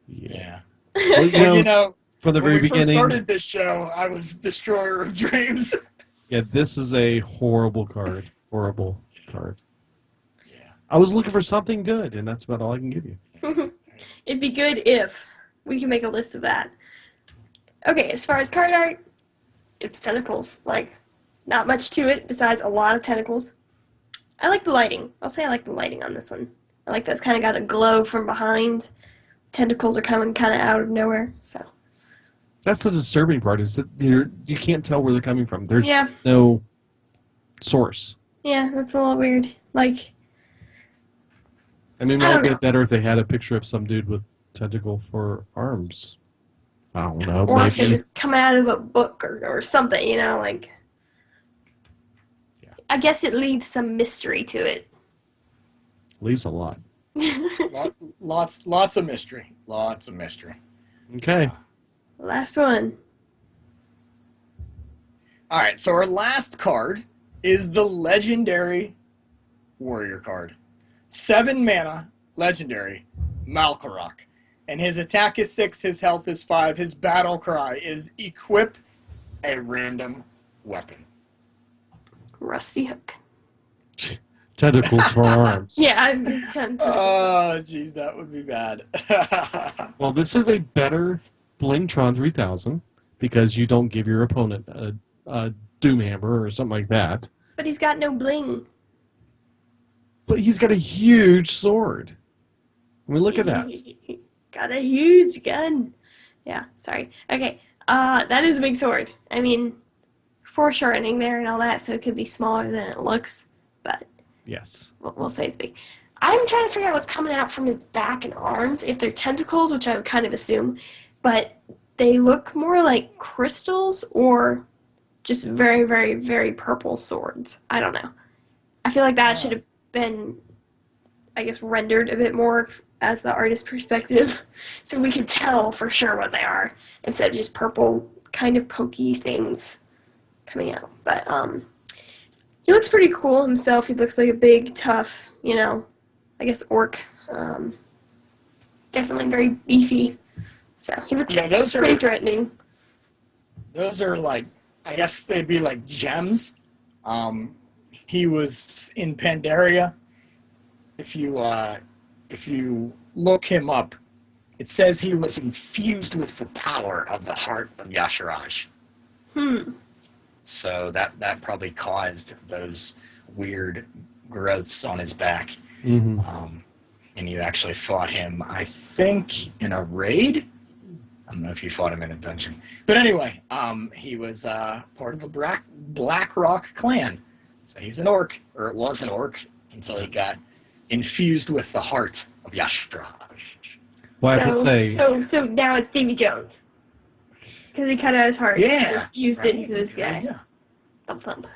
Yeah. Well, from the very when we beginning, first started this show, I was Destroyer of Dreams. yeah, this is a horrible card. Horrible card. Yeah. I was looking for something good, and that's about all I can give you. It'd be good if we can make a list of that. Okay, as far as card art, it's tentacles. Like, not much to it besides a lot of tentacles. I like the lighting. I'll say I like the lighting on this one. I like that it's kind of got a glow from behind. Tentacles are coming kind of out of nowhere, so. That's the disturbing part, is that you can't tell where they're coming from. There's Yeah. no source. Yeah, that's a little weird. Like, I mean, it I might don't be know. better if they had a picture of some dude with tentacle for arms. I don't know. Or if it maybe. was coming out of a book or something, like. Yeah. I guess it leaves some mystery to it. Leaves a lot. Lots of mystery. Lots of mystery. Okay. Last one. All right, so our last card is the legendary warrior card. 7 mana, legendary, Malkorok. And his attack is 6, his health is 5, his battle cry is equip a random weapon. Rusty Hook. Tentacles for arms. Yeah, Oh, jeez, that would be bad. Well, this is a better Blingtron 3000 because you don't give your opponent a Doomhammer or something like that. But he's got no bling. But he's got a huge sword. I mean, look at that. Got a huge gun. Yeah, sorry. Okay, that is a big sword. I mean, foreshortening there and all that, so it could be smaller than it looks, but Yes. we'll say it's big. I'm trying to figure out what's coming out from his back and arms, if they're tentacles, which I would kind of assume, but they look more like crystals or just very, very, very purple swords. I don't know. I feel like that should have been, I guess, rendered a bit more as the artist perspective, so we could tell for sure what they are instead of just purple, kind of pokey things coming out. But he looks pretty cool himself. He looks like a big, tough, I guess orc. Definitely very beefy. So he looks pretty threatening. Those are like, I guess they'd be like gems. He was in Pandaria. If you look him up, it says he was infused with the power of the heart of Yasharaj. So that probably caused those weird growths on his back. And you actually fought him, I think, in a raid. I don't know if you fought him in a dungeon. But anyway, he was part of the Black Rock clan. So he's an orc, or it was an orc, until he got infused with the heart of Yasharaj. Well, I have to say, so now it's Davy Jones. Because he cut out his heart. Yeah. Used it into this guy. Yeah. Thump thump.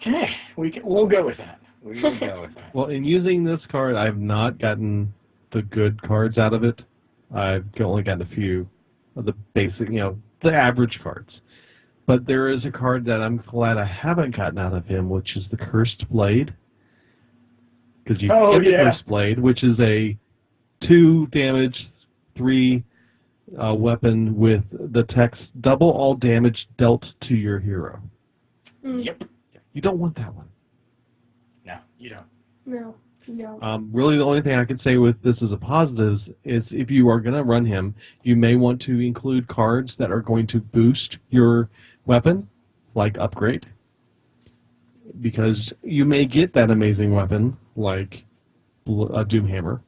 Okay, we'll go with that. We will go with that. well, in using this card, I've not gotten the good cards out of it. I've only gotten a few of the basic, the average cards. But there is a card that I'm glad I haven't gotten out of him, which is the Cursed Blade. Because you get the Cursed Blade, which is a 2 damage, 3 weapon with the text, double all damage dealt to your hero. Yep. You don't want that one. No, you don't. No. Really, the only thing I can say with this as a positive is if you are going to run him, you may want to include cards that are going to boost your weapon, like upgrade, because you may get that amazing weapon, like a Doomhammer,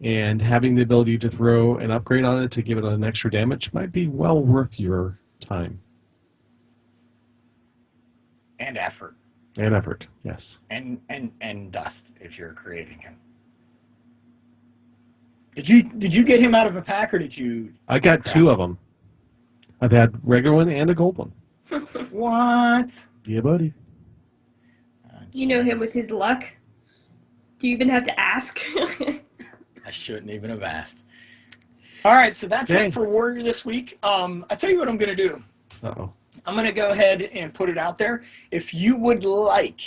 and having the ability to throw an upgrade on it to give it an extra damage might be well worth your time. And effort. And effort, yes. And dust, if you're creating him. Did you get him out of a pack, or did you? I got 2 of them. I've had regular one and a gold one. What? Yeah, buddy. You know him with his luck. Do you even have to ask? I shouldn't even have asked. All right, so that's it for Warrior this week. I tell you what I'm going to do. Uh-oh. I'm going to go ahead and put it out there. If you would like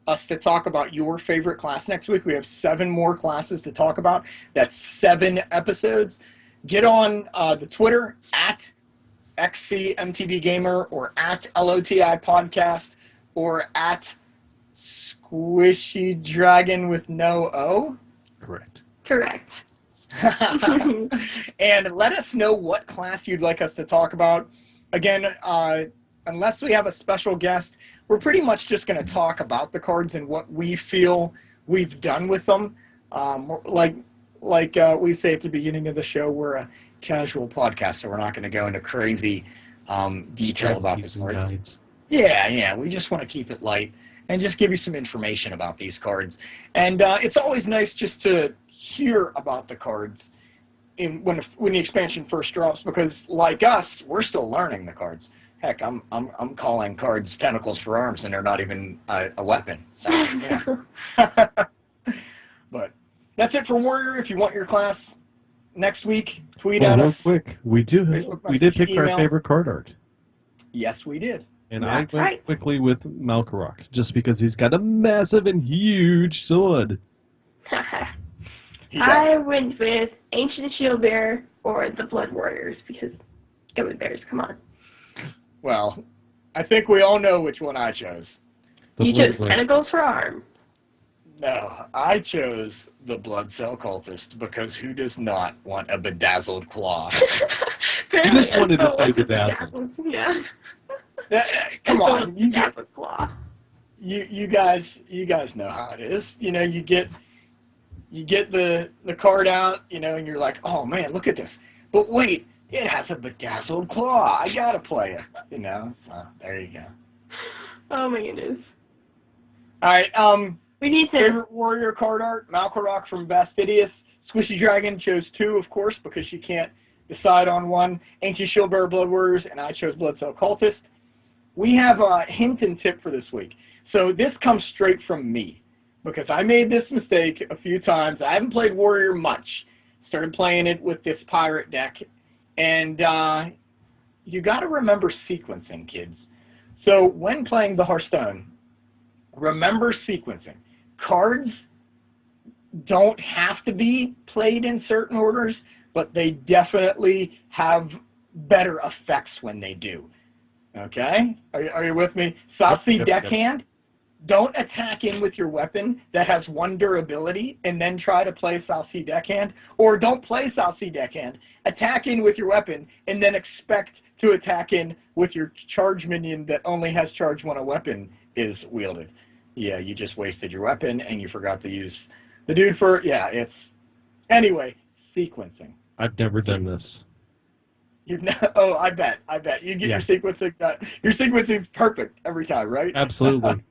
us to talk about your favorite class next week, we have 7 more classes to talk about. That's 7 episodes. Get on the Twitter at XCMTBGamer or at LOTI Podcast or at Squishy Dragon with no O. Correct. Correct. And let us know what class you'd like us to talk about. Again, unless we have a special guest, we're pretty much just going to talk about the cards and what we feel we've done with them. Like we say at the beginning of the show, we're a casual podcast, so we're not going to go into crazy detail about the cards. Yeah, we just want to keep it light and just give you some information about these cards. And it's always nice just to hear about the cards when the expansion first drops, because like us, we're still learning the cards. Heck, I'm calling cards tentacles for arms, and they're not even a weapon. So, yeah. But that's it for Warrior. If you want your class next week, tweet at us. Real quick, we did pick our favorite card art. Yes, we did. And I went quickly with Malkarok, just because he's got a massive and huge sword. I went with Ancient Shield Bearer or the Blood Warriors, because Gummy Bears, come on. Well, I think we all know which one I chose. You chose Tentacles for Arms. No, I chose the Blood Cell Cultist, because who does not want a bedazzled claw? You just wanted to say bedazzled. Yeah. Come on, bedazzled claw. You guys know how it is. You get the card out, and you're like, oh man, look at this. But wait, it has a bedazzled claw. I gotta play it. So there you go. Oh my goodness. All right. We need to. Favorite Warrior card art: Malkarok from Bastidius. Squishy Dragon chose 2, of course, because she can't decide on one. Ancient Shieldbearer Blood Warriors, and I chose Blood Cell Cultist. we have a hint and tip for this week. So this comes straight from me because I made this mistake a few times. I haven't played Warrior much. Started playing it with this pirate deck. And you got to remember sequencing, kids. So when playing the Hearthstone, remember sequencing. Cards don't have to be played in certain orders, but they definitely have better effects when they do. Okay? Are you with me? South Sea Deckhand, don't attack in with your weapon that has 1 durability and then try to play South Sea Deckhand. Or don't play South Sea Deckhand. Attack in with your weapon and then expect to attack in with your charge minion that only has charge when a weapon is wielded. Yeah, you just wasted your weapon and you forgot to use the dude for, yeah, it's, anyway, sequencing. I've never done this. You've oh, I bet. You get your sequencing done. Your sequencing's perfect every time, right? Absolutely.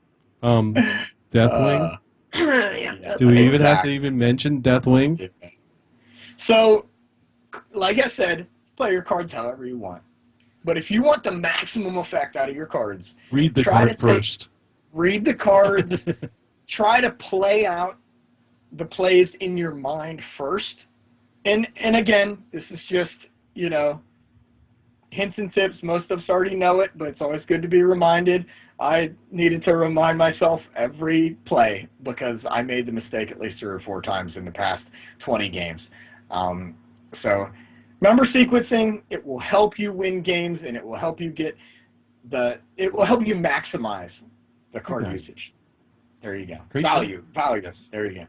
Deathwing? Yeah. Do we even have to even mention Deathwing? So, like I said, play your cards however you want. But if you want the maximum effect out of your cards, Read the card first. Read the cards. Try to play out the plays in your mind first. And again, this is just, you know, hints and tips. Most of us already know it, but it's always good to be reminded. I needed to remind myself every play because I made the mistake at least 3 or 4 times in the past 20 games. So remember sequencing. It will help you win games, and it will help you it will help you maximize the card usage. There you go. Great. Value. There you go. Okay.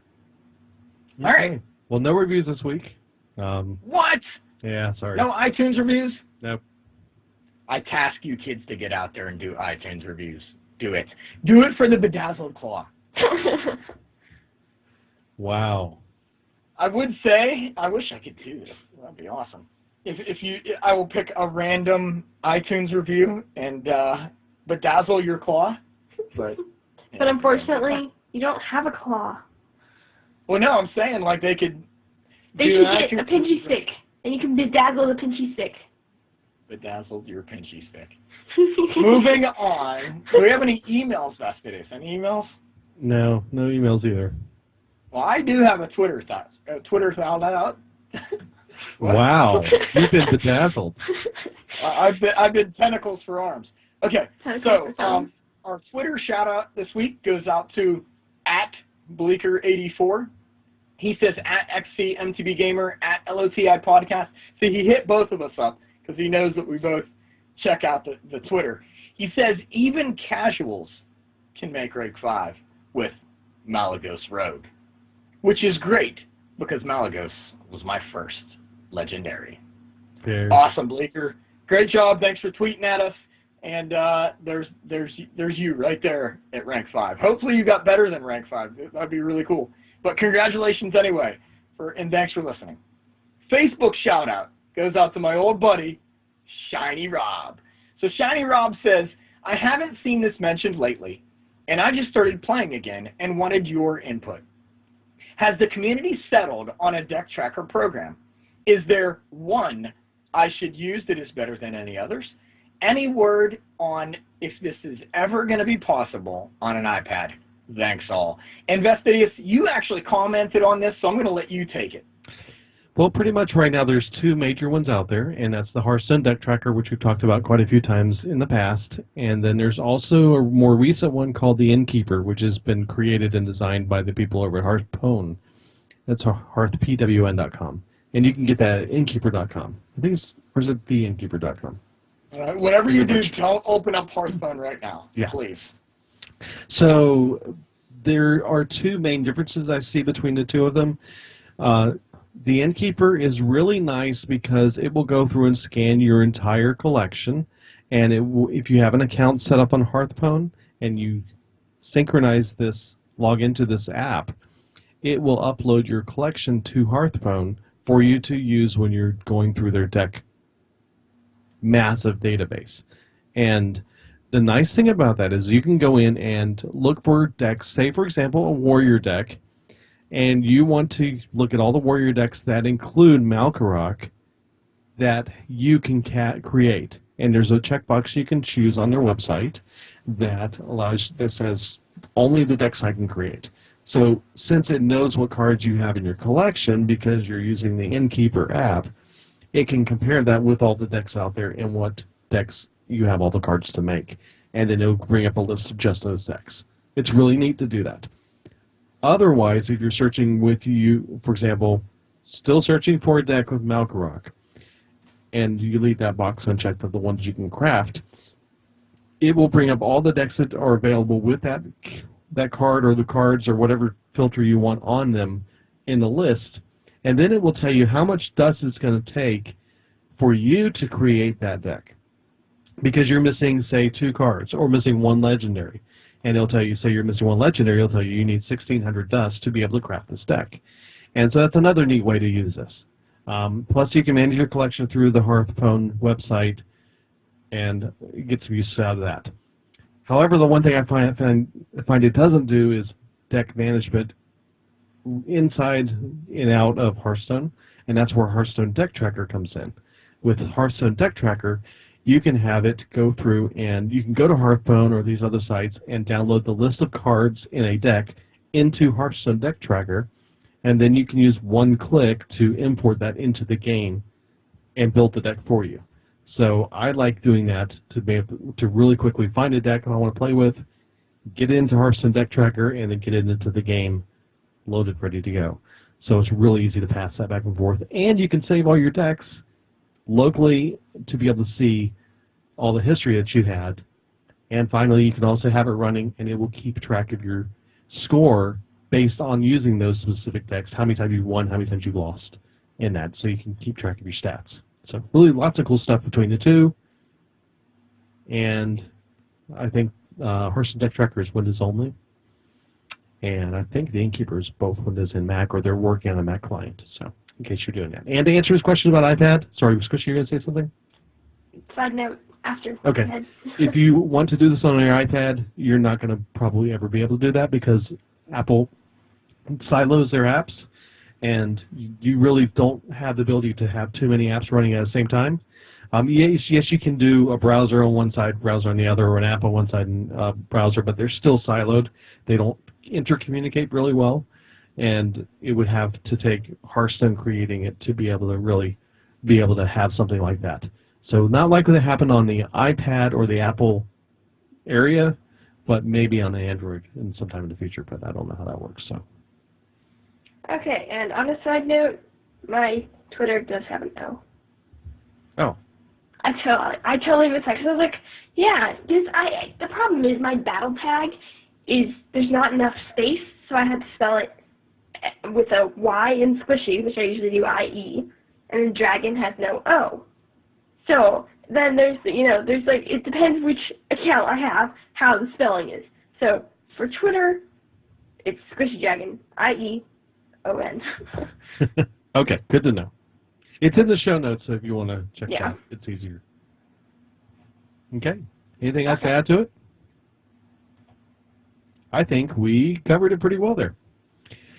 All right. Well, no reviews this week. What? Yeah, sorry. No iTunes reviews? Nope. I task you kids to get out there and do iTunes reviews. Do it. Do it for the Bedazzled Claw. Wow. I would say, I wish I could do this. That'd be awesome. I will pick a random iTunes review and bedazzle your claw. But unfortunately, you don't have a claw. Well, no, I'm saying like they could. They should get a pinchy stick, and you can bedazzle the pinchy stick. Bedazzled your pinchy stick. Moving on. Do we have any emails vested? Any emails? No emails either. Well, I do have a Twitter thought. Out. Wow, you've been bedazzled. I've been tentacles for arms. Okay, so our Twitter shout out this week goes out to @Bleaker84. He says @XCMTBGamer, @LOTI Podcast. So he hit both of us up because he knows that we both check out the Twitter. He says even casuals can make rank 5 with Malagos Rogue, which is great because Malagos was my first legendary. Fair. Awesome, Bleaker. Great job. Thanks for tweeting at us. And there's you right there at rank 5. Hopefully you got better than rank 5. That'd be really cool. But congratulations anyway, and thanks for listening. Facebook shout out goes out to my old buddy, Shiny Rob. So Shiny Rob says, I haven't seen this mentioned lately, and I just started playing again and wanted your input. Has the community settled on a deck tracker program? Is there one I should use that is better than any others? Any word on if this is ever going to be possible on an iPad? Thanks all. And Vestidius, you actually commented on this, so I'm going to let you take it. Well, pretty much right now there's 2 major ones out there, and that's the Hearthstone Deck Tracker, which we've talked about quite a few times in the past. And then there's also a more recent one called the Innkeeper, which has been created and designed by the people over at Hearthpwn. That's hearthpwn.com. And you can get that at innkeeper.com. I think it's, or is it theinnkeeper.com? Whatever you do, don't open up Hearthpwn right now, please. So there are 2 main differences I see between the 2 of them. The Innkeeper is really nice because it will go through and scan your entire collection, and if you have an account set up on Hearthpwn and you synchronize this, log into this app, it will upload your collection to Hearthpwn for you to use when you're going through their deck massive database. And the nice thing about that is you can go in and look for decks, say for example a warrior deck, and you want to look at all the warrior decks that include Malkarok that you can create. And there's a checkbox you can choose on their website that says only the decks I can create. So since it knows what cards you have in your collection because you're using the Innkeeper app, it can compare that with all the decks out there and what decks you have all the cards to make. And then it'll bring up a list of just those decks. It's really neat to do that. Otherwise, if you're searching with you, for example, still searching for a deck with Malkarok, and you leave that box unchecked of the ones you can craft, it will bring up all the decks that are available with that card or the cards or whatever filter you want on them in the list, and then it will tell you how much dust it's going to take for you to create that deck. Because you're missing, say, 2 cards or missing 1 legendary. And it'll tell you, say you're missing 1 legendary, it'll tell you you need 1,600 dust to be able to craft this deck. And so that's another neat way to use this. Plus, you can manage your collection through the Hearthstone website and get some use out of that. However, the one thing I find it doesn't do is deck management inside and out of Hearthstone, and that's where Hearthstone Deck Tracker comes in. With Hearthstone Deck Tracker, you can have it go through and you can go to Hearthstone or these other sites and download the list of cards in a deck into Hearthstone Deck Tracker, and then you can use one click to import that into the game and build the deck for you. So I like doing that to be able to really quickly find a deck I want to play with, get it into Hearthstone Deck Tracker, and then get it into the game loaded, ready to go. So it's really easy to pass that back and forth. And you can save all your decks locally to be able to see all the history that you had. And finally, you can also have it running, and it will keep track of your score based on using those specific decks, how many times you've won, how many times you've lost in that, so you can keep track of your stats. So really lots of cool stuff between the two. And I think Hearthstone Deck Tracker is Windows only. And I think the Innkeeper is both Windows and Mac, or they're working on a Mac client. So in case you're doing that. And to answer his question about iPad, sorry, Squishy, you're going to say something? Side note after. Okay. If you want to do this on your iPad, you're not going to probably ever be able to do that because Apple silos their apps, and you really don't have the ability to have too many apps running at the same time. Yes, you can do a browser on one side, browser on the other, or an app on one side and browser, but they're still siloed. They don't intercommunicate really well, and it would have to take Hearthstone creating it to be able to really be able to have something like that. So not likely to happen on the iPad or the Apple area, but maybe on the Android in sometime in the future, but I don't know how that works. So. Okay, and on a side note, my Twitter does have an O. Oh. I totally missed that because I was like, yeah, the problem is my battle tag is there's not enough space, so I had to spell it with a Y in Squishy, which I usually do I-E, and then Dragon has no O. So then there's like, it depends which account I have, how the spelling is. So for Twitter, it's Squishy Dragon, I-E-O-N. Okay, good to know. It's in the show notes, so if you want to check it out, it's easier. Okay. Anything else to add to it? I think we covered it pretty well there.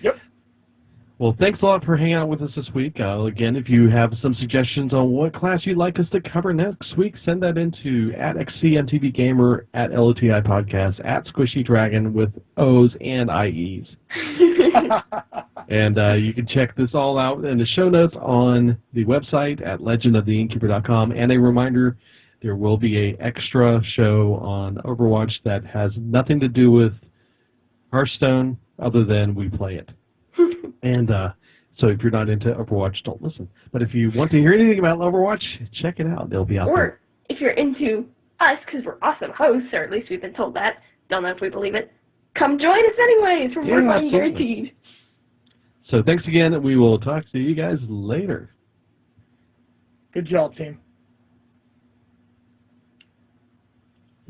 Yep. Well, thanks a lot for hanging out with us this week. Again, if you have some suggestions on what class you'd like us to cover next week, send that into @XCMTVGamer, @LOTI Podcast, @SquishyDragon with O's and IEs. And you can check this all out in the show notes on the website at legendoftheinnkeeper.com. And a reminder, there will be an extra show on Overwatch that has nothing to do with Hearthstone other than we play it. And so if you're not into Overwatch, don't listen. But if you want to hear anything about Overwatch, check it out. They'll be out there. Or if you're into us, because we're awesome hosts, or at least we've been told that. Don't know if we believe it. Come join us anyways. We're more fun, guaranteed. So thanks again. We will talk to you guys later. Good job, team.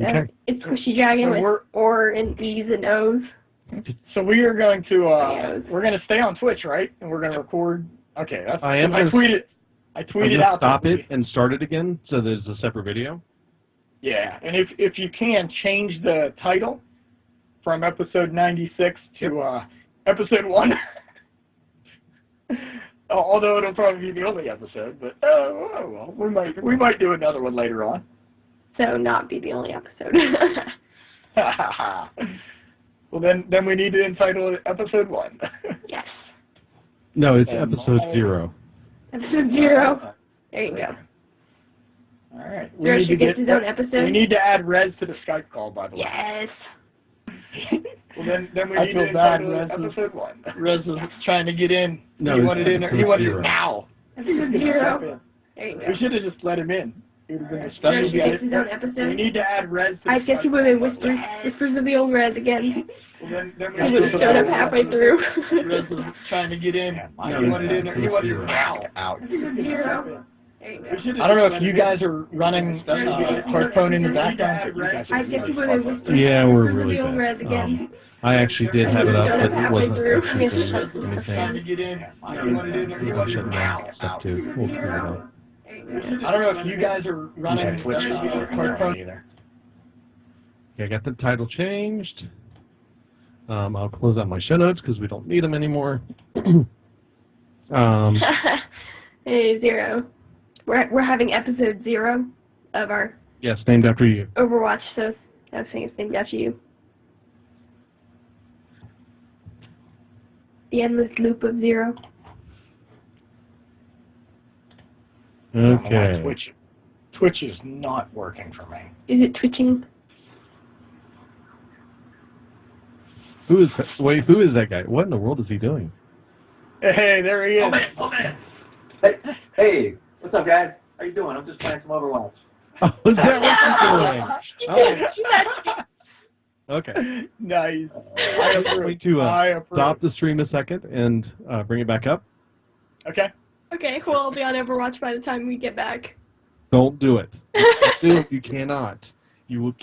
Okay. It's Squishy Dragon with or and E's and O's. So we are going to we're going to stay on Twitch, right? And we're going to record. Okay, that's. I tweeted out. Stop it and start it again, so there's a separate video. Yeah, and if you can change the title from episode 96 to episode 1. Although it'll probably be the only episode, but well, we might do another one later on. so not be the only episode. Well, then we need to entitle it episode 1. Yes. No, it's And episode my- 0. Episode 0. There you go. All right. Zero should get his own episode. We need to add Rez to the Skype call, by the way. Yes. Well, then we I need feel to bad, entitle it Rez is- episode 1. Rez is trying to get in. No, he it's wanted in. He episode wanted 0. in now. Episode 0. There you go. We should have just let him in. It would have been a Zero special should get guest. his own We episode. need to add Rez to the I guess he Skype would have call, been by the way. whispers of the old Red again. Well, then we He need would to have showed up halfway through. Rez is trying to get in. No, He wanted in. it's He wanted zero. in now. Out. Episode 0. There you go. I don't know if you guys are running smartphone in the background. But you guys I are guess he really would have fun. whispers Yeah, we're of really the old Red bad. again. I actually did have it up, but it wasn't Halfway actually through. doing Trying to anything. get in. He wanted in. He wanted in now. Step 2. We'll figure it out. I don't know if you guys are running smartphone. either. Okay, I got the title changed. I'll close out my show notes because we don't need them anymore. Hey, 0. We're having episode 0 of our Yes, named after you. Overwatch, so I was saying it's named after you. The endless loop of 0. Okay. Twitch is not working for me. Is it twitching? Who is that? Wait, who is that guy? What in the world is he doing? Hey, there he is. Hey, what's up, guys? How you doing? I'm just playing some Overwatch. Oh, is that what he's doing? Okay. Nice. I am going to I approve. stop the stream a second and bring it back up. Okay. Okay, cool. I'll be on Overwatch by the time we get back. Don't do it. Do it. You cannot. You will.